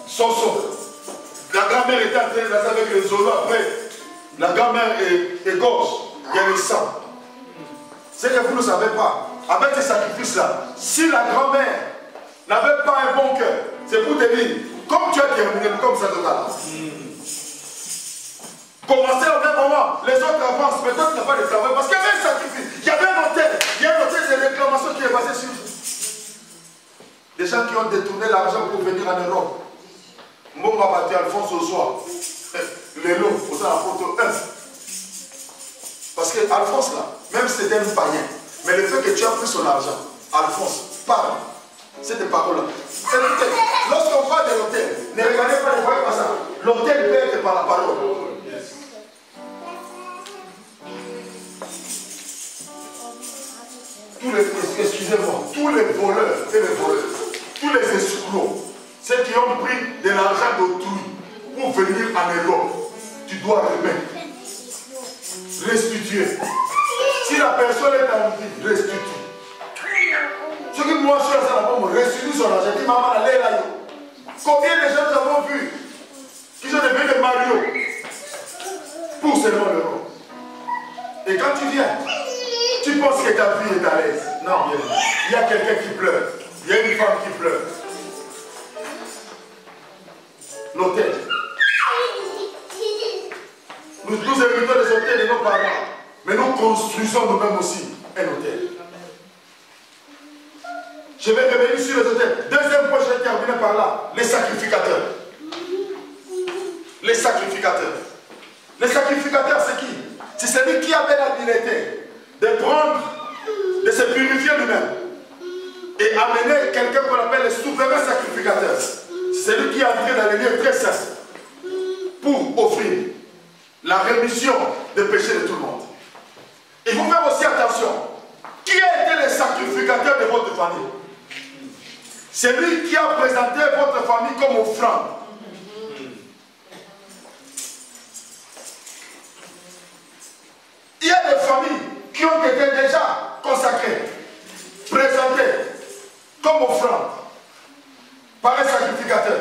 Soso. La grand-mère était en train de danser avec les Zoulous. Après, la grand-mère est gauche. Il y a le sang. C'est que vous ne savez pas. Avec ces sacrifices-là, si la grand-mère n'avait pas un bon cœur, c'est pour te dire, comme tu as terminé, comme ça total. Commencez au même moment, les autres avancent, mais toi tu n'as pas de travail. Parce qu'il y avait un sacrifice, il y avait un hôtel, il y a un hôtel de réclamation qui est basé sur des gens qui ont détourné l'argent pour venir en Europe. Mon battu Alphonse au soir. Les lots, pour ça la photo 1. Parce que Alphonse là, même si c'était un païen, mais le fait que tu as pris son argent, Alphonse, parle. C'est des paroles-là. Lorsqu'on parle de l'hôtel, ne regardez pas, ne voyez pas ça. L'hôtel peut être par la parole. Excusez-moi, tous les voleurs et les voleuses, tous les escrocs, ceux qui ont pris de l'argent d'autrui pour venir en Europe, tu dois remettre. Restituer. Si la personne est en vie, restitue. Ceux qui moi je suis à la bombe, restitue son argent. Dis maman, allez là. Combien de gens nous avons vus qui sont devenus des Mario pour seulement l'euro? Et quand tu viens, tu penses que ta vie est à l'aise. Non, il y a quelqu'un qui pleure. Il y a une femme qui pleure. L'hôtel. Nous héritons des hôtels de nos parents, mais nous construisons nous-mêmes aussi un hôtel. Je vais revenir sur les autels. Deuxième point, je vais terminer par là. Les sacrificateurs. Les sacrificateurs. Les sacrificateurs, c'est qui? C'est celui qui avait l'habileté de prendre, de se purifier lui-même et amener quelqu'un qu'on appelle le souverain sacrificateur. C'est celui qui est entré dans les lieux très saints pour offrir la rémission des péchés de tout le monde. Il faut faire aussi attention. Qui a été le sacrificateur de votre famille? C'est lui qui a présenté votre famille comme offrande. Il y a des familles qui ont été déjà consacrées, présentées comme offrande par un sacrificateur.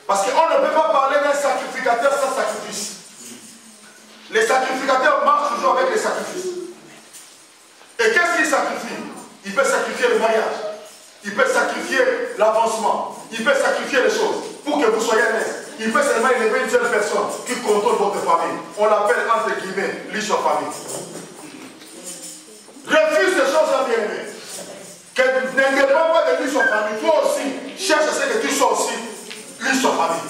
Parce qu'on ne peut pas parler d'un sacrificateur sans sacrifice. Les sacrificateurs marchent toujours avec les sacrifices. Et qu'est-ce qu'il sacrifie? Il peut sacrifier le mariage. Il peut sacrifier l'avancement. Il peut sacrifier les choses pour que vous soyez nés. Il peut seulement élever une seule personne qui contrôle votre famille. On l'appelle entre guillemets l'issue famille. Refuse ces choses-là, bien-aimés. Que ne dépend pas de l'issue famille. Toi aussi, cherche à ce que tu sois aussi l'issue famille.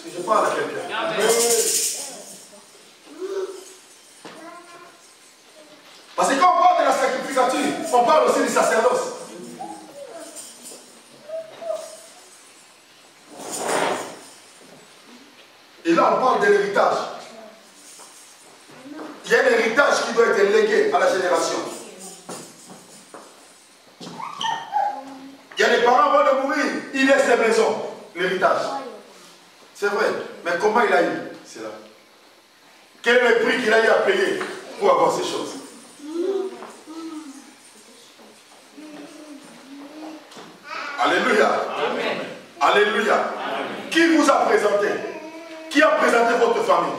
Si je parle à quelqu'un. Parce que quand on parle de la sacrificature, on parle aussi du sacerdoce. Et là, on parle de l'héritage. Il y a un héritage qui doit être légué à la génération. Il y a des parents avant de mourir, ils laissent les maisons, l'héritage. C'est vrai, mais comment il a eu? C'est là. Quel est le prix qu'il a eu à payer pour avoir ces choses? Alléluia. Amen. Alléluia. Amen. Qui vous a présenté? Qui a présenté votre famille?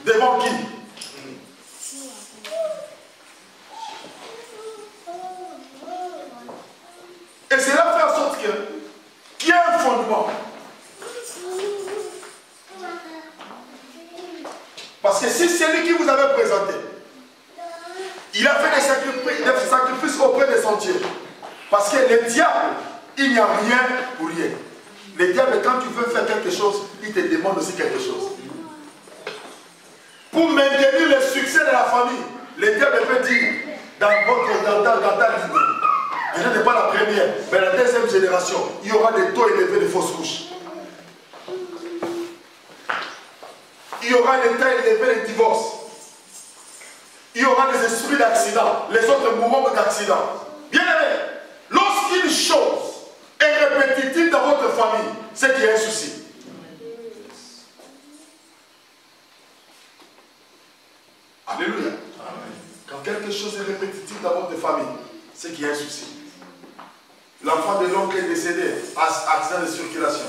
Devant qui? Et cela fait en sorte qu'il y a un fondement. Parce que si c'est lui qui vous avait présenté, il a fait des sacrifices auprès de son Dieu. Parce que le diable, il n'y a rien pour rien. Le diable, quand tu veux faire quelque chose, il te demande aussi quelque chose. Pour maintenir le succès de la famille, le diable peut dire dans ta ligne, ce n'est pas la première, mais la deuxième génération, il y aura des taux élevés de fausses couches. Il y aura des taux élevés de divorce. Il y aura des esprits d'accident. Les autres mourront d'accident. Bien aimé, lorsqu'une chose est répétitive dans votre famille, c'est qu'il y a un souci. Alléluia. Quand quelque chose est répétitif dans votre famille, c'est qu'il y a un souci. L'enfant de l'oncle est décédé, accident de circulation.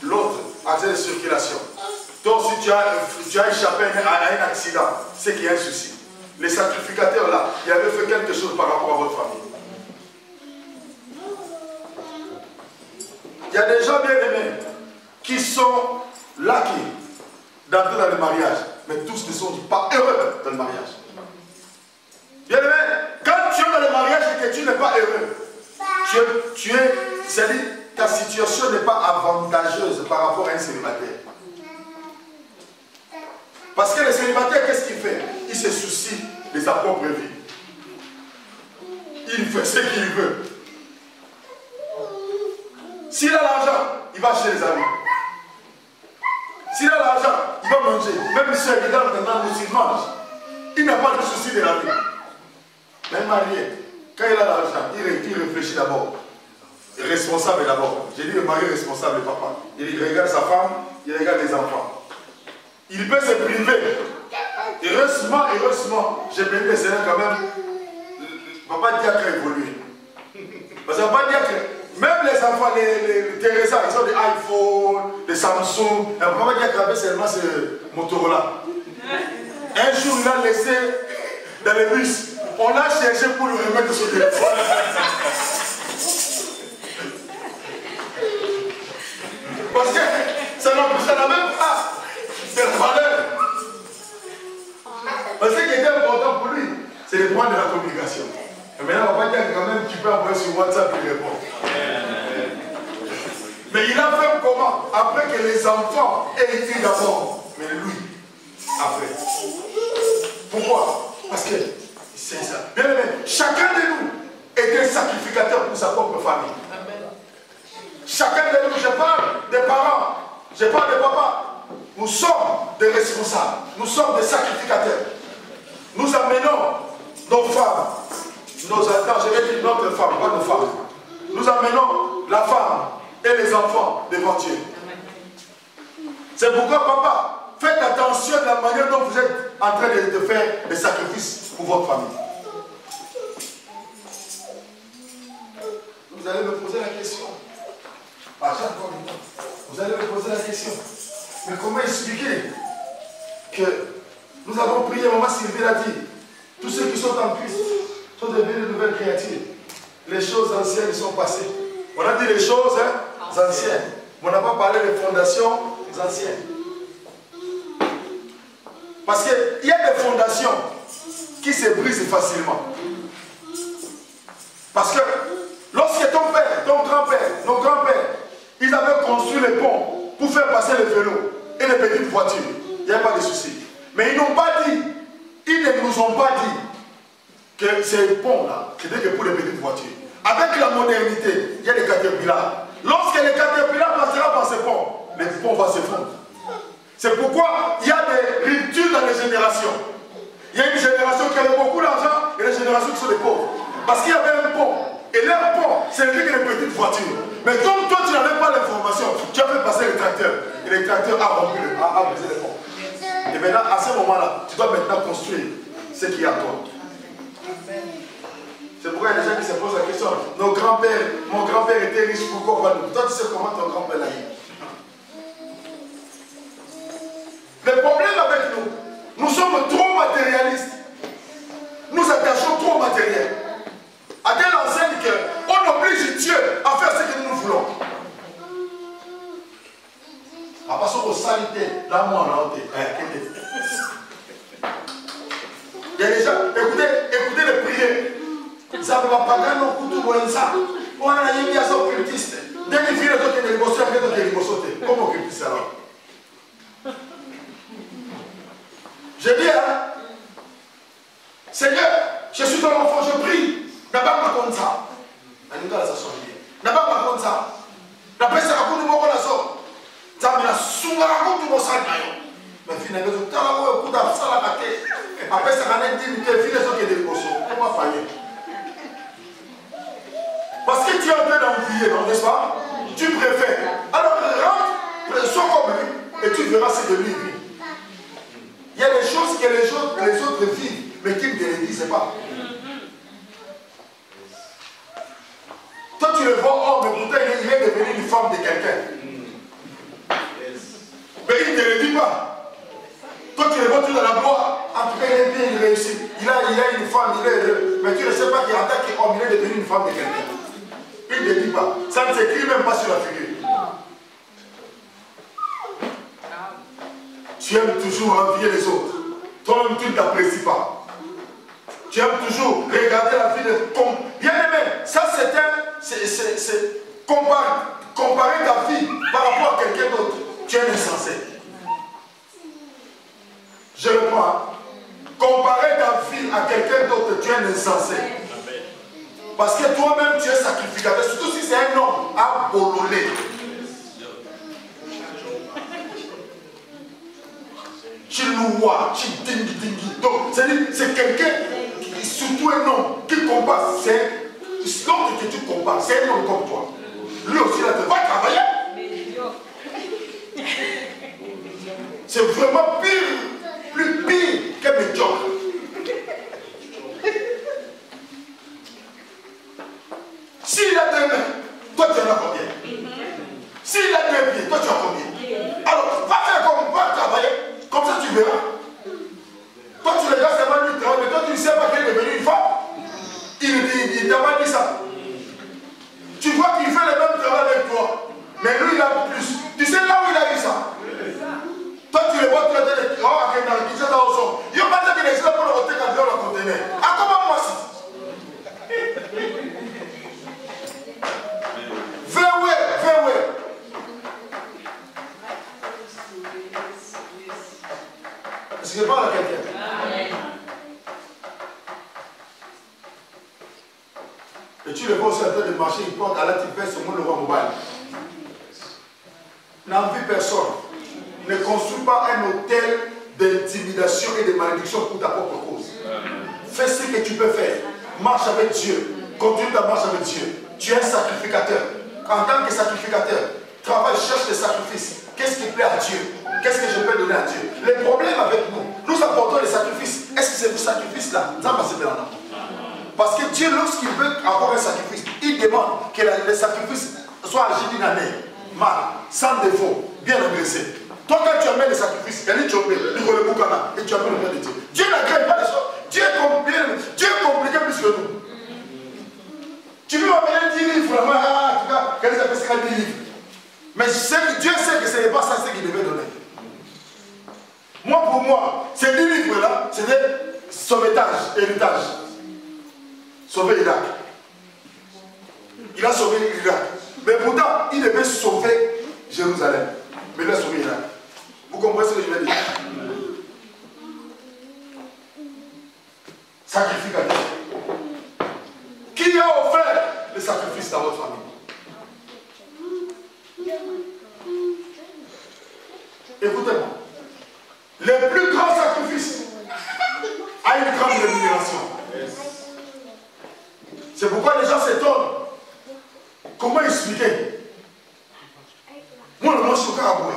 L'autre, accident de circulation. Donc si tu as échappé à un accident, c'est qu'il y a un souci. Les sacrificateurs là, ils avaient fait quelque chose par rapport à votre famille. Il y a des gens bien aimés qui sont là d'entrer dans le mariage, mais tous ne sont pas heureux dans le mariage. Bien aimé, quand tu es dans le mariage et que tu n'es pas heureux, c'est-à-dire ta situation n'est pas avantageuse par rapport à un célibataire. Parce que le célibataire, qu'est-ce qu'il fait? Il se soucie de sa propre vie. Il fait ce qu'il veut. S'il a l'argent, il va chez les amis. S'il a l'argent, il va manger. Même si il est dans le musulman, il n'a pas de souci de la vie. Même marié, quand il a l'argent, il réfléchit d'abord. Il est responsable d'abord. J'ai dit le mari responsable, le papa. Il regarde sa femme, il regarde les enfants. Il peut se priver. Heureusement, j'ai béni le Seigneur quand même. Papa Diacre a évolué. Parce que Papa Diacre, même les enfants, les Teresa, ils ont des iPhone, des Samsung. Et Papa Diacre avait seulement ce Motorola. Un jour, il a laissé dans le bus. On l'a cherché pour lui remettre son téléphone. Parce que ça n'a même pas de valeur. Parce que ce qui était important pour lui, dépend de la communication. Et maintenant, on va dire quand même tu peux envoyer sur WhatsApp et répondre. Mais il a fait comment? Après que les enfants aient été d'abord. Mais lui, après. Pourquoi? Parce que c'est ça. Bien aimé, chacun de nous est un sacrificateur pour sa propre famille. Chacun de nous, je parle des parents, je parle des papas. Nous sommes des responsables. Nous sommes des sacrificateurs. Nous amenons nos femmes, nos attentes, je vais dire notre femme, pas nos femmes. Nous amenons la femme et les enfants devant Dieu. C'est pourquoi, papa, faites attention de la manière dont vous êtes en train de faire des sacrifices pour votre famille. Vous allez me poser la question. À chaque fois, vous allez me poser la question. Mais comment expliquer que nous avons prié, maman Sylvie l'a dit, tous ceux qui sont en Christ sont devenus de nouvelles créatures. Les choses anciennes sont passées. On a dit les choses anciennes. Mais on n'a pas parlé des fondations anciennes. Parce qu'il y a des fondations qui se brisent facilement. Parce que lorsque ton père, ton grand-père, nos grands-pères, ils avaient construit les ponts pour faire passer les vélos et les petites voitures, il n'y a pas de souci. Mais ils n'ont pas dit, ils ne nous ont pas dit que ces ponts-là, c'était que pour les petites voitures. Avec la modernité, il y a des caterpillars. Lorsque les caterpillars passeront par ces ponts, les ponts vont se fondre. C'est pourquoi il y a des ruptures dans les générations. Il y a une génération qui avait beaucoup d'argent et des générations qui sont des pauvres. Parce qu'il y avait un pont. Et leur pont, c'est que les petites voitures. Mais comme toi, tu n'avais pas l'information, tu as fait passer les tracteurs. Et les tracteurs ont brisé les ponts. Et maintenant, à ce moment-là, tu dois maintenant construire ce qui est à toi. C'est pourquoi il y a des gens qui se posent la question. Nos grands-pères, mon grand-père était riche, pourquoi pas nous? Toi, tu sais comment ton grand-père l'a eu. Le problème avec nous, nous sommes trop matérialistes. Nous attachons trop au matériel. À telle enseigne qu'on oblige Dieu à faire ce que nous voulons. À passer au salité, là, moi, on a ôté. Il y a des gens, écoutez les prières. Ça ne va pas gagner nos coups de ça. On a une vie à son occultiste. Dès qu'il finit, il y a des négociations, il y a des négociations. Comment occultiste alors? Je dis, Seigneur, je suis ton enfant, je prie. D'abord, pas comme ça. D'abord, pas comme ça. D'abord, c'est la cour du mot ça me la souma la cour du mot mais finalement, tu as la cour d'un sale à la après, ça va être dit, tu es fini, c'est des négociations. Comment faire? Parce que tu es en train d'envier, non, n'est-ce pas? Tu préfères. Alors, rentre, sois comme lui, et tu verras ce que lui vit. Il y a des choses que les autres vivent, mais qu'ils ne te les disent pas. Toi, tu le vois, oh, mais pourtant, il est devenu une femme de quelqu'un. Mais il ne te le dit pas. Toi, tu le vois tout dans la gloire. En tout cas, il est bien, il réussit. Il a une femme, il est heureux. Mais tu ne sais pas qu'il en tant qu'homme, il est devenu une femme de quelqu'un. Il ne te dit pas. Ça ne s'écrit même pas sur la figure. Tu aimes toujours envier les autres. Toi-même, tu ne t'apprécies pas. Tu aimes toujours regarder la vie de ton bien-aimé. Ça, c'est comparer ta vie par rapport à quelqu'un d'autre. Tu es insensé. Je le prends. Comparer ta vie à quelqu'un d'autre, tu es insensé. Parce que toi-même, tu es sacrificateur. Surtout si c'est un homme abololé. Chiloua, Chidingi. Donc, c'est quelqu'un, surtout un homme qui combat. C'est l'homme que tu combats, c'est un homme comme toi. Lui aussi, là, tu vas travailler. C'est vraiment pire, plus pire qu'un médiocre. S'il a 2 mains, toi tu en as combien? S'il a 2 pieds, toi tu as combien? Alors, va faire comme va travailler. Comme ça, tu verras. Toi, tu regardes seulement lui travailler, mais toi, tu ne sais pas qu'il est devenu une femme. Il t'a pas dit ça. Tu vois qu'il fait le même travail avec toi. Mais lui, il a plus. Tu sais là où il a eu ça? Toi, tu le vois, tu as dit, oh, dans le kitchen, dans le son. Il n'y a pas de qu'il existe pour le côté quand il a le conteneur. Ah, comment moi, tu le vois aussi en train de marcher, il porte à la petite fesse au monde le roi mobile. N'envie personne. Ne construis pas un hôtel d'intimidation et de malédiction pour ta propre cause. Fais ce que tu peux faire. Marche avec Dieu. Continue ta marche avec Dieu. Tu es un sacrificateur. En tant que sacrificateur, travaille, cherche des sacrifices. Qu'est-ce qui plaît à Dieu? Qu'est-ce que je peux donner à Dieu? Les problèmes avec nous apportons les sacrifices. Est-ce que c'est ce sacrifice-là? Parce que Dieu, lorsqu'il veut avoir un sacrifice, il demande que le sacrifice soit agi d'une année, mal, sans défaut, bien adressé. Toi, quand tu amènes les sacrifices, il y a les chopés, et tu amènes le bien de Dieu. Dieu n'agrège pas les choses. Dieu est compliqué plus que nous. Tu veux m'amener 10 livres, vraiment, en tout cas, quels appellent ça 10 livres. Mais Dieu sait que ce n'est pas ça ce qu'il devait donner. Moi, pour moi, ces 10 livres-là, c'était sauvetage, héritage. Sauver Irak. Il a sauvé Irak. Mais pourtant, il devait sauver Jérusalem. Mais il a sauvé Irak. Vous comprenez ce que je veux dire? Sacrificateur. Qui a offert le sacrifice dans votre famille? Écoutez-moi. Le plus grand sacrifice a une grande rémunération. C'est pourquoi les gens s'étonnent. Comment expliquer? Moi, je suis au Caraboué.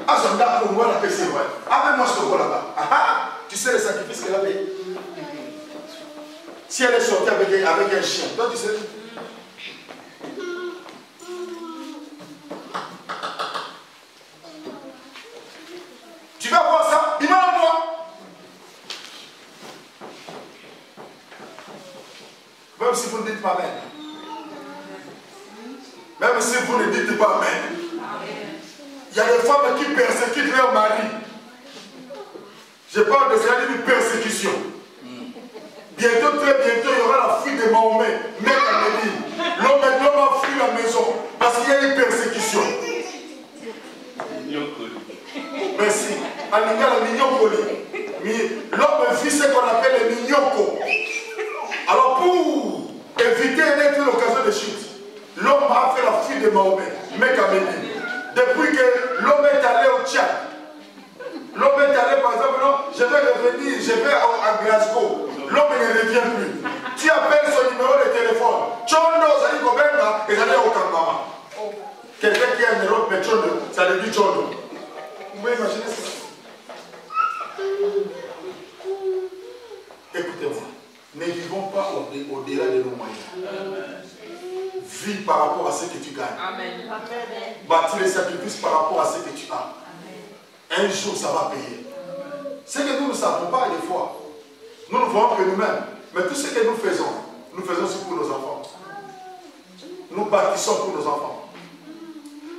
Ah, j'en ai pour moi la PC. Ah, mais moi, je suis là-bas. Ah, tu sais le sacrifice qu'elle a payé? Si elle est sortie avec un chien, toi, tu sais. Tu vas voir ça? Il m'a moi. Même si vous ne dites pas Amen. Même si vous ne dites pas Amen. Il y a des femmes qui persécutent leur mari. Je parle de cela d'une persécution. Bientôt, très bientôt, il y aura la fuite de Mahomet. Mec à Médine. L'homme a fui la maison parce qu'il y a une persécution. Merci. L'homme vit ce qu'on appelle les mignocos. Alors pour éviter d'être l'occasion de chute, l'homme a fait la fuite de Mahomet, mec à Médine. Depuis que l'homme est allé au Tchad, l'homme est allé par exemple, non, je vais revenir, je vais à Glasgow. L'homme ne revient plus. Tu appelles son numéro de téléphone. Chondo, ça dit Kobenga, et ça dit au Kambama. Quelqu'un qui a un numéro de Chondo, ça lui dit Chondo. Vous pouvez imaginer ça? Écoutez-moi, ne vivons pas au-delà de nos moyens. Vis par rapport à ce que tu gagnes. Amen. Bâtis les sacrifices par rapport à ce que tu as. Un jour, ça va payer. Ce que nous ne savons pas des fois, nous ne voyons que nous-mêmes. Mais tout ce que nous faisons aussi pour nos enfants. Nous bâtissons pour nos enfants.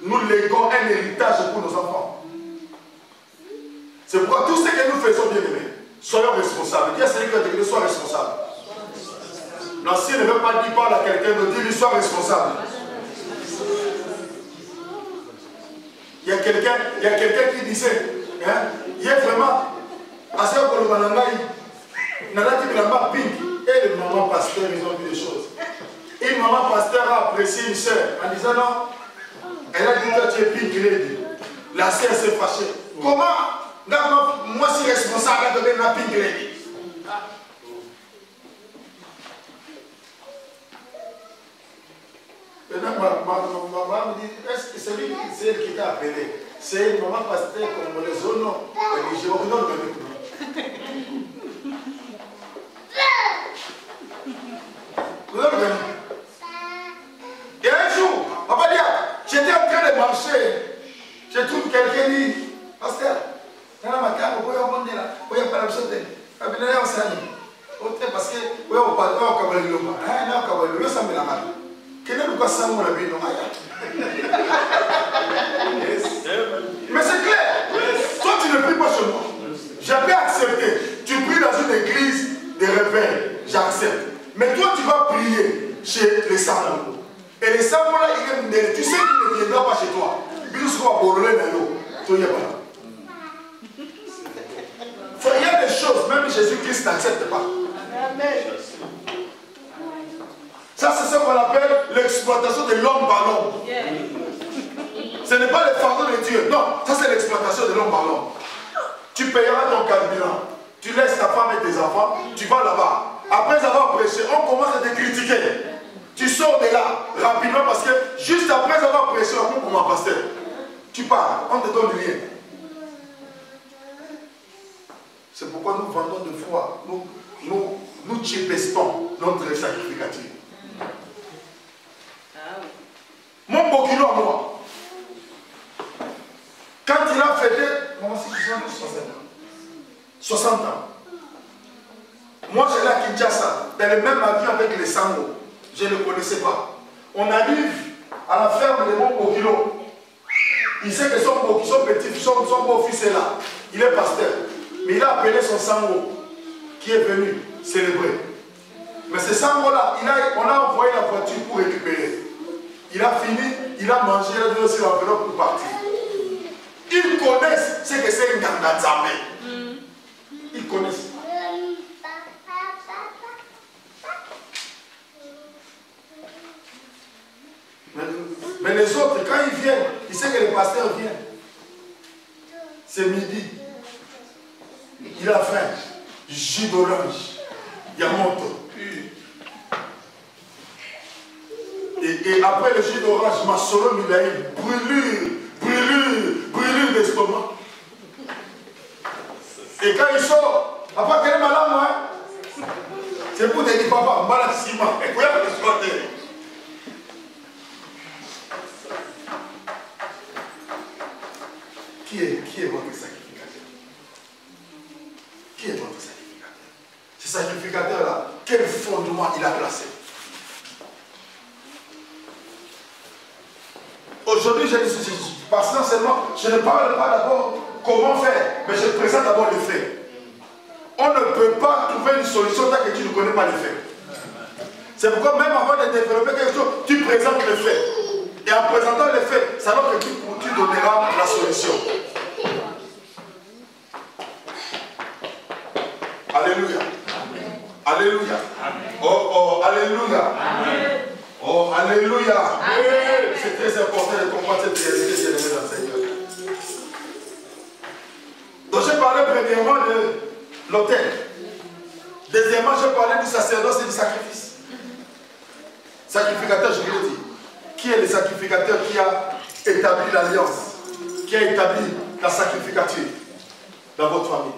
Nous léguons un héritage pour nos enfants. C'est pourquoi tout ce que nous faisons, bien aimés, soyons responsables. Qui est celui qui a dit que sois responsable? Non, s'il ne veut pas dire parle à quelqu'un de dire sois responsable. Il y a quelqu'un qui disait, hein, il y a vraiment, à ce moment-là, et le maman pasteur, ils ont vu des choses. Et une maman pasteur a apprécié une soeur en disant non, elle a dit que tu es pink lady. La soeur s'est fâchée. Comment? Moi, je suis responsable de devenir pink lady. Maintenant, ma maman me dit, est-ce que c'est elle qui t'a appelé? C'est une maman pasteur comme les autres, non? Elle dit, je vous donne le micro. Et un jour, papa dit, j'étais en train de marcher. Je trouve quelqu'un dit, pasteur, parce que mais c'est clair. Toi, tu ne pries pas chez moi. J'ai pu accepter. Tu pries dans une église de réveil. J'accepte. Mais toi, tu vas prier chez les Samos. Et les Samos là, tu sais qu'ils ne viendront pas chez toi. Il y a des choses, même Jésus-Christ n'accepte pas. Ça, c'est ce qu'on appelle l'exploitation de l'homme par l'homme. Ce n'est pas le fardeau de Dieu. Non, ça c'est l'exploitation de l'homme par l'homme. Tu payeras ton carburant. Tu laisses ta femme et tes enfants. Tu vas là-bas. Après avoir prêché, on commence à te critiquer. Tu sors de là rapidement parce que juste après avoir prêché, on comme un pasteur. Tu pars, on te donne rien. C'est pourquoi nous vendons de foi. Nous chépestons notre sacrificature. Mon bokilo à moi, quand il a fêté, moi c'est 60 ans. Moi j'allais à Kinshasa, dans le même avion avec les Sango. Je ne le connaissais pas. On arrive à la ferme de mon bokilo. Il sait que son petit, son beau-fils est là. Il est pasteur. Mais il a appelé son Sango qui est venu célébrer. Mais ce Sango-là, on a envoyé la voiture pour récupérer. Il a fini, il a mangé, il a donné aussi l'enveloppe pour partir. Ils connaissent ce que c'est une Gandanzame. Ils connaissent. Mais les autres, quand ils viennent, ils savent que le pasteur vient. C'est midi. Il a faim. Jus d'orange. Yamoto. Et après le jus d'orange, ma solo il a une brûlure d'estomac. Et quand il sort, après quel est malade, moi? C'est pour te dire, papa, malade ciment. Et quoi, il soit Qui est votre sacrificateur? Qui est votre sacrificateur? Ce sacrificateur-là, quel fondement il a placé? Aujourd'hui, je dis ceci, parce que seulement, je ne parle pas d'abord comment faire, mais je présente d'abord les faits. On ne peut pas trouver une solution tant que tu ne connais pas les faits. C'est pourquoi même avant de développer quelque chose, tu présentes les faits. Et en présentant les faits, c'est alors que tu donneras la solution. Alléluia. Alléluia. Oh, alléluia. Oh, alléluia. C'est très important de comprendre cette réalité, c'est l'aimer dans le Seigneur. Donc j'ai parlé premièrement de l'autel. Deuxièmement, j'ai parlé du sacerdoce et du sacrifice. Sacrificateur, je vous l'ai dit. Qui est le sacrificateur qui a établi l'alliance, qui a établi la sacrificature dans votre famille?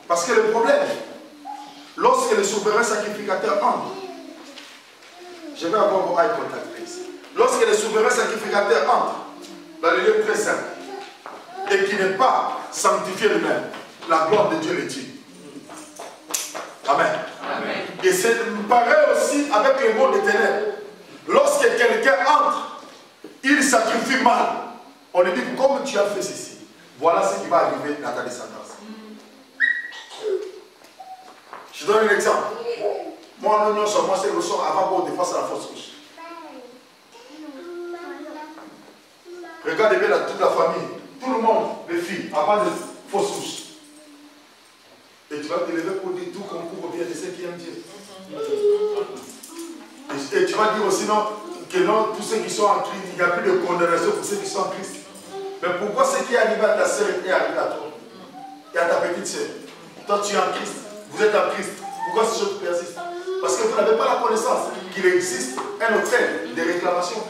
Parce que le problème, lorsque le souverain sacrificateur entre, je vais avoir vos eye contact, please. Lorsque le souverain sacrificateur entre dans le lieu très saint et qui n'est pas sanctifié lui-même, la gloire de Dieu le tue. Amen. Amen. Et c'est pareil aussi avec le monde des ténèbres. Lorsque quelqu'un entre, il sacrifie mal. On lui dit, comme tu as fait ceci, voilà ce qui va arriver dans ta descendance. Je donne un exemple. Moi, en oignon sur moi, c'est le son avant qu'on dépasse la fausse couche. Regardez bien toute la famille, tout le monde, les filles, avant de fausse couche. Et tu vas te lever pour dire tout comme pour bien de ceux qui aiment Dieu. Et tu vas dire aussi non, que non, tous ceux qui sont en Christ, il n'y a plus de condamnation pour ceux qui sont en Christ. Mais pourquoi ce qui est arrivé à ta soeur est arrivé à toi et à ta petite soeur? Toi tu es en Christ, vous êtes en Christ. Pourquoi ces choses persistent? Parce que vous n'avez pas la connaissance qu'il existe un autel de réclamation.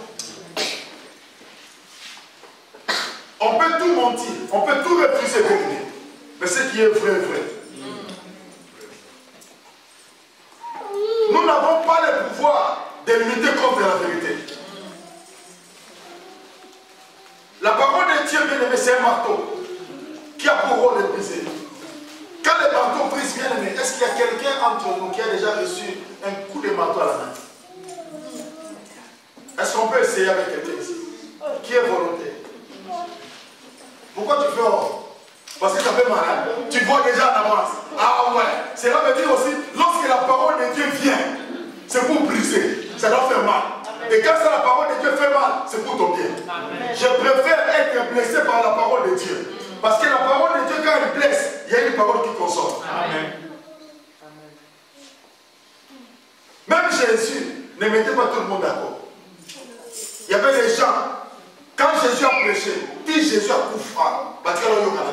On peut tout mentir, on peut tout refuser de venir. Mais ce qui est vrai, est vrai. Nous n'avons pas le pouvoir de lutter contre la vérité. La parole de Dieu, bien aimé, c'est un marteau qui a pour rôle de briser. Quand le marteau brise, bien aimé, est-ce qu'il y a quelqu'un entre nous qui a déjà reçu un coup de marteau à la main? Est-ce qu'on peut essayer avec quelqu'un ici qui est volontaire? Pourquoi tu fais hors? Parce que ça fait mal, hein? Tu vois déjà en avance. Ah ouais. Cela veut dire aussi, lorsque la parole de Dieu vient, c'est pour briser. Ça doit faire mal. Et quand ça, la parole de Dieu fait mal, c'est pour ton bien. Je préfère être blessé par la parole de Dieu. Parce que la parole de Dieu, quand elle blesse, il y a une parole qui console. Amen. Même Jésus ne mettait pas tout le monde d'accord. Il y avait des gens, quand Jésus a prêché, dit Jésus a coufra, parce qu'il a eu au Canada.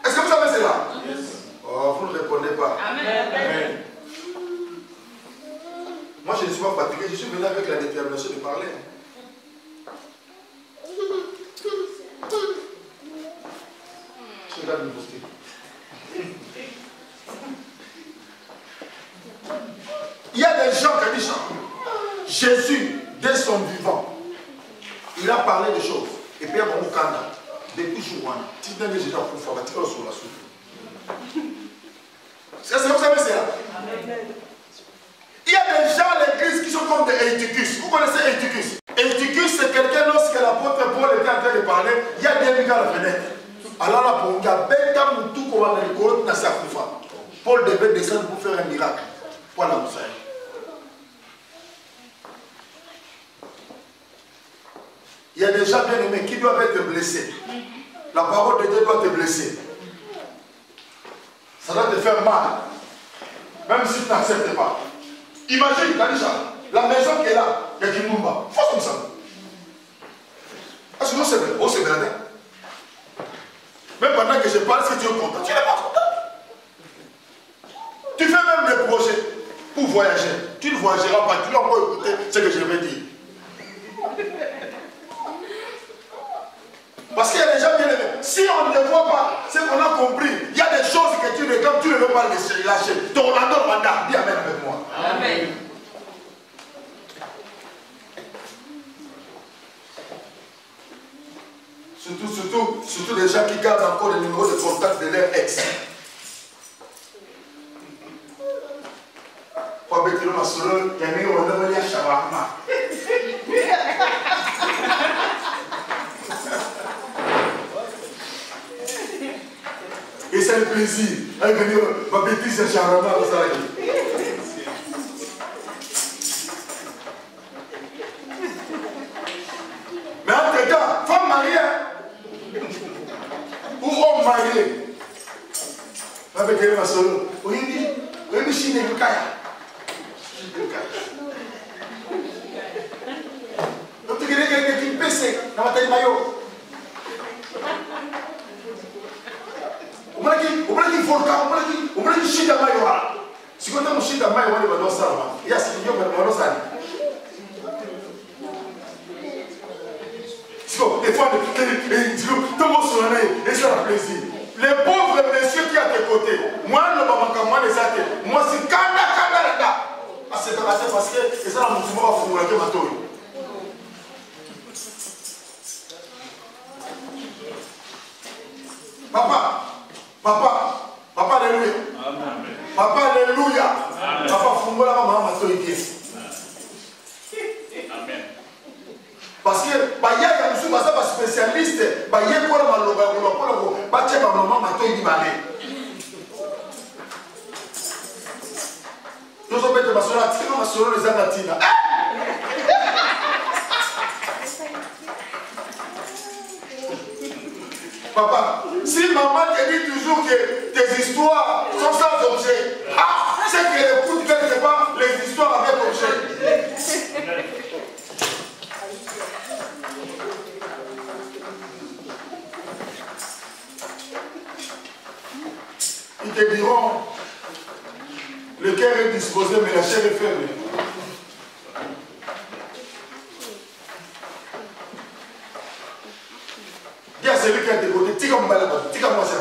Est-ce que vous savez cela? Yes. Oh, vous ne répondez pas. Amen. Amen. Moi, je ne suis pas fatigué, je suis venu avec la détermination de parler. Je regarde une postille. Il y a des gens qui disent Jésus, dès son vivant, il a parlé des choses. Et puis, il y a mon Kanda. Depuis jour, tu n'as déjà pas pour faire sur la soupe. C'est ça, vous savez, c'est là. Il y a des gens à l'église qui sont comme des Eutychus. Vous connaissez Eutychus? Eutychus, c'est quelqu'un, lorsque l'apôtre Paul était en train de parler, il y a des gars à la fenêtre. Alors là, pour Paul devait descendre pour faire un miracle. Pour la Moussa. Il y a des gens bien aimés qui doivent être blessés. La parole de Dieu doit te blesser. Ça doit te faire mal. Même si tu n'acceptes pas. Imagine, Kanisha, la maison qui est là, il y a Kimumba. Faut comme ça. Parce que non, c'est vrai. Oh, c'est vrai. Même pendant que je parle, si tu es content, tu n'es pas content. Tu fais même des projets pour voyager. Tu ne voyageras pas. Tu dois encore écouter ce que je vais dire. Parce qu'il y a des gens bien aimés. Si on ne voit pas ce qu'on a compris, il y a des choses que tu réclames, tu ne veux pas les lâcher. Ton Orlando Rwanda, dis Amen avec moi. Amen. Surtout les gens qui gardent encore le numéro de contact de leur ex. Pour mettre le masolo, il y a mis au nom de la shawarma. Et c'est le plaisir. Elle venir ma bêtise de shawarma dans ça. Mais entre-temps, femme mariée ou homme marié, avec les masolo, oui, oui, chine et kaya. Donc tu connais quelqu'un qui pèse dans ma tête maillot. On m'a dit volcan, on m'a dit chine à maillot. Si on a un chine à maillot, on va dans ça. Il y a ce qu'il y a dans ça. Des fois, tout le monde se réveille et ça fait plaisir. Les pauvres messieurs qui sont à tes côtés, moi, je ne sais pas moi, les athées. Moi, c'est Kanda. C'est parce que ça, la mouvement va foutre la mato. Papa, alléluia. Papa, alléluia. Papa, foutre la mato. Amen. Parce que il y a des spécialistes, il y a des papa, si maman te dit toujours que tes histoires sont sans objet, c'est qu'elle écoute quelque part les histoires avec objet. Ils te diront, le cœur est disposé, mais la chair est faible. Dis à celui qui a tes côtés, tika-moi ça.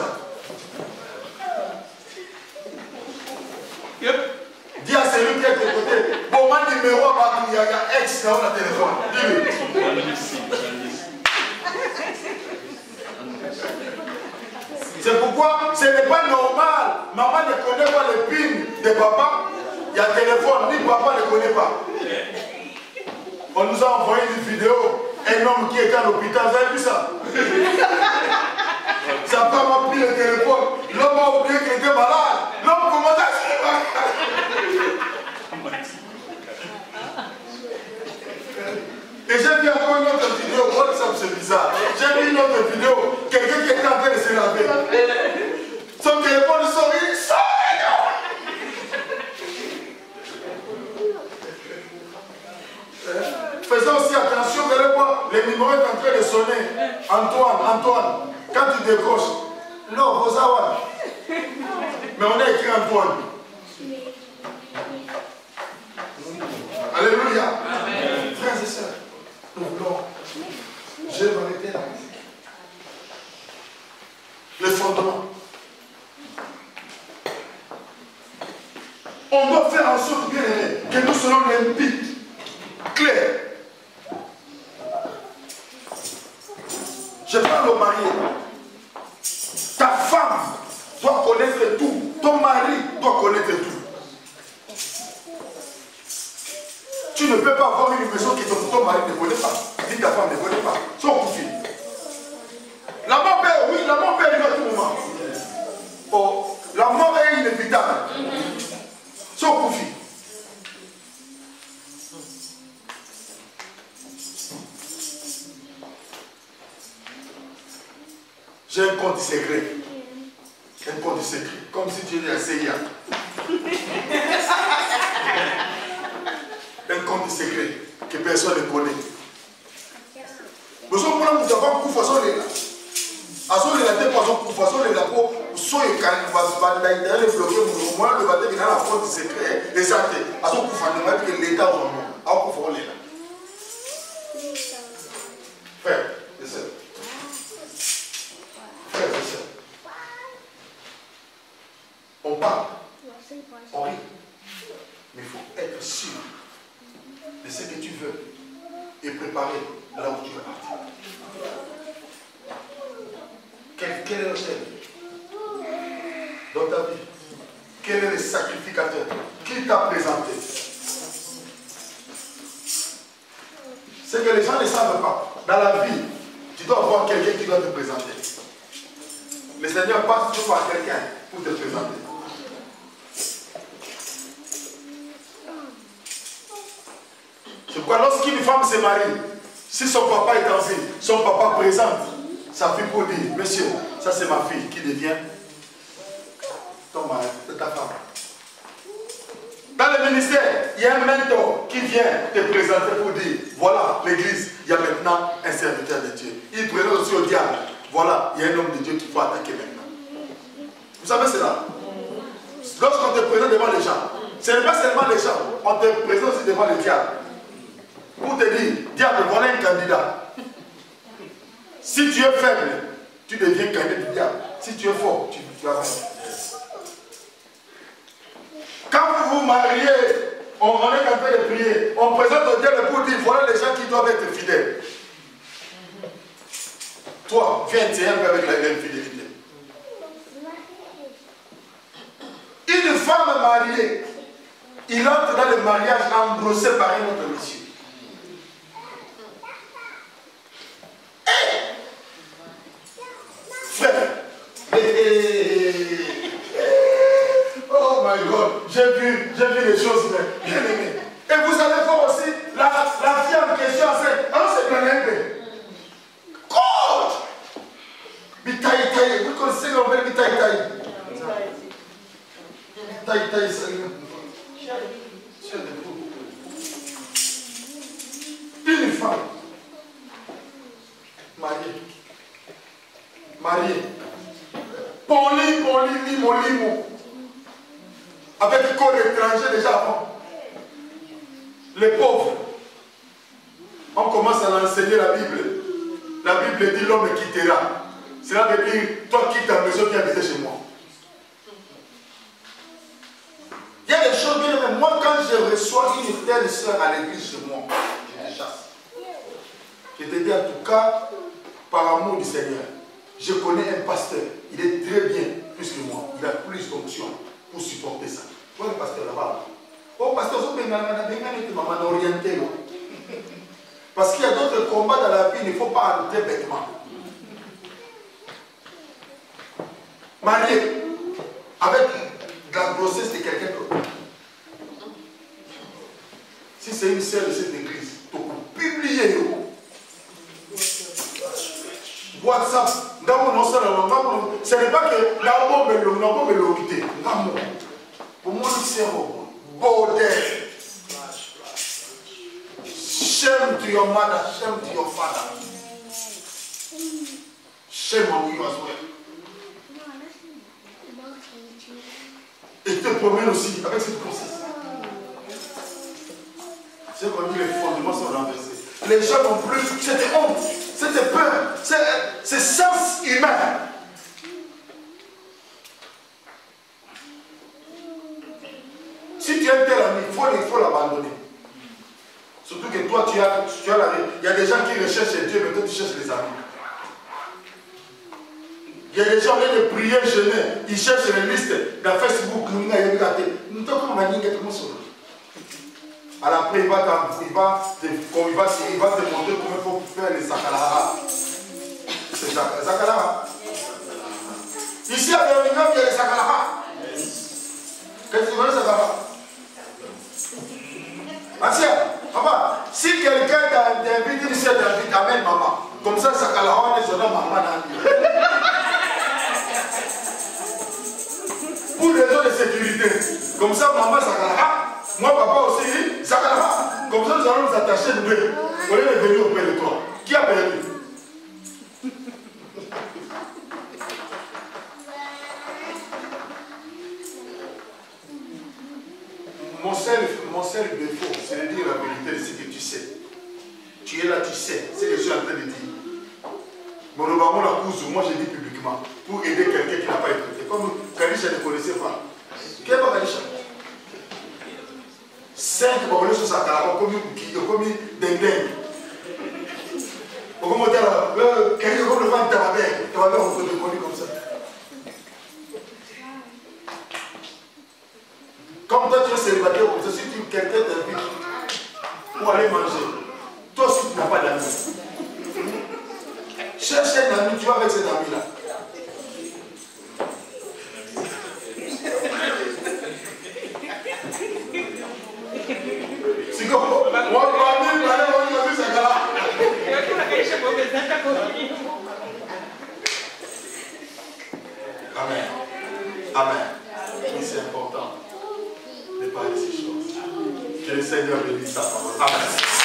Dis à celui qui a tes côtés, bon, mon numéro à partout, il y a ex dans le téléphone. Dis-lui. C'est pourquoi ce n'est pas normal. Maman ne connaît pas le PIN de papa. Il y a téléphone, ni papa ne connaît pas. On nous a envoyé une vidéo. Un homme qui était à l'hôpital, vous avez vu ça? Sa femme a pris le téléphone. L'homme a oublié qu'il était malade. L'homme commence à se et j'ai vu encore une autre vidéo, WhatsApp c'est bizarre. J'ai vu une autre vidéo, quelqu'un qui était en train de se laver. Son téléphone sort, il sort. décroche. Non, vos awas. Mais on a écrit Antoine. Alléluia. Amen. Frères et sœurs, nous voulons. Je vais m'arrêter là. Le fondement. On doit faire en sorte, bien aimé, que nous soyons limpides, clairs. Je parle au marié. Ta femme doit connaître tout. Ton mari doit connaître tout. Tu ne peux pas avoir une maison que ton mari ne connaît pas. Ni ta femme ne connaît pas. Son conflit. La mort père, oui, la mort père, il à tout moment. Oh, la mort est inévitable. Son conflit. J'ai un compte secret. Un compte secret. Comme si tu étais un CIA. Un compte secret que personne ne connaît. Nous sommes là, nous avons beaucoup de façon de là. À ce moment-là, de façon de la peau, soit il y a un bloqué, au moins le bâtiment a la compte secret. Exact. À ce moment-là, que l'État au moment. À ce moment-là. Frère et sœur. Frères et sœurs, on parle, on rit, mais il faut être sûr de ce que tu veux et préparer là où tu vas partir. Quel est le chef dans ta vie? Quel est le sacrificateur? Qui t'a présenté? C'est que les gens ne savent pas. Dans la vie, tu dois avoir quelqu'un qui doit te présenter. Le Seigneur passe toujours par quelqu'un pour te présenter. C'est pourquoi lorsqu'une femme se marie, si son papa est en vie, son papa présente sa fille pour dire, monsieur, ça c'est ma fille qui devient ton mari, c'est ta femme. Dans le ministère, il y a un mentor qui vient te présenter pour dire, voilà l'église, il y a maintenant un serviteur de Dieu. Il présente aussi au diable. Voilà, il y a un homme de Dieu qu'il faut attaquer maintenant. Vous savez cela? Lorsqu'on te présente devant les gens, ce n'est pas seulement les gens, on te présente aussi devant le diable. Pour te dire, diable, voilà un candidat. Si tu es faible, tu deviens candidat du diable. Si tu es fort, tu vas vaincre. Quand vous vous mariez, on est en train de prier, on présente au diable pour dire, voilà les gens qui doivent être fidèles. Toi, viens t'aider un peu avec l'infidélité. Une femme mariée, il entre dans le mariage engrossé par un autre monsieur. Frère, oh my God, j'ai vu les choses bien aimées. Et vous allez voir aussi la fille en question enceinte. Alors c'est bien aimé. God! Bitaï taï, vous connaissez le nom bitaï taï? Bitaï taï, c'est une femme mariée, limo, avec un corps étranger déjà avant. Les pauvres, on commence à l'enseigner la Bible. La Bible dit l'homme quittera. Cela veut dire, toi quitte ta maison, viens habiter chez moi. Il y a des choses bien, mais moi quand je reçois une telle soeur à l'église chez moi, je les chasse. Je te dis en tout cas, par amour du Seigneur, je connais un pasteur, il est très bien, plus que moi, il a plus d'onction pour supporter ça. Toi le pasteur là-bas, oh pasteur, parce qu'il y a d'autres combats dans la vie, il ne faut pas entrer bêtement. Marié, avec la grossesse de quelqu'un d'autre. Si c'est une sœur de cette église, publiez WhatsApp, ce n'est pas que la bombe est l'occuper. Pour moi, c'est un bordel. Shame to your mother, shame to your father. Chez mon niveau, et te promène aussi avec cette grossesse. C'est comme les fondements sont renversés. Les gens n'ont plus cette honte, cette peur, ce sens humain. Si tu es tel ami, il faut l'abandonner. Surtout que toi, tu as il y a des gens qui recherchent Dieu, mais toi, tu cherches les amis. Il y a des gens qui de prier, jeûner, ils cherchent les listes dans Facebook. Alors après, il va te montrer comment il faut faire les sakalara. C'est sakalara. Ici à Birmingham, il y a les sakalara. Qu'est-ce que tu connais sakalara? Asia, papa, si quelqu'un t'invite ici, t'invite, amène maman. Comme ça, sakalara, on est sur la maman. Pour les raisons de sécurité. Comme ça, maman sakalara. Moi, papa aussi, sakalara. Comme ça, nous allons nous attacher nous deux. On est venus auprès de toi. Qui a perdu? Mon seul défaut, c'est de dire la vérité de ce que tu sais. Tu es là, tu sais. C'est ce que je suis en train de dire. Mon Obama la pousse, moi je dis publiquement, pour aider quelqu'un qui n'a pas été traité. Comme Kalisha ne connaissait pas. Qui n'est pas Kalisha? 5 Babylons sont à comme Dendeng. Comme on dit, quelqu'un comme le vent de Tababer, on peut te connaître comme ça. Comme toi tu es célibataire comme ça, si quelqu'un t'invite pour aller manger, toi aussi tu n'as pas d'amis. Cherche un ami, tu vas avec cet ami-là. C'est comme moi, Amen. Amen. Oui, c'est important de parler de ces choses. Que le Seigneur bénisse sa parole. Amen.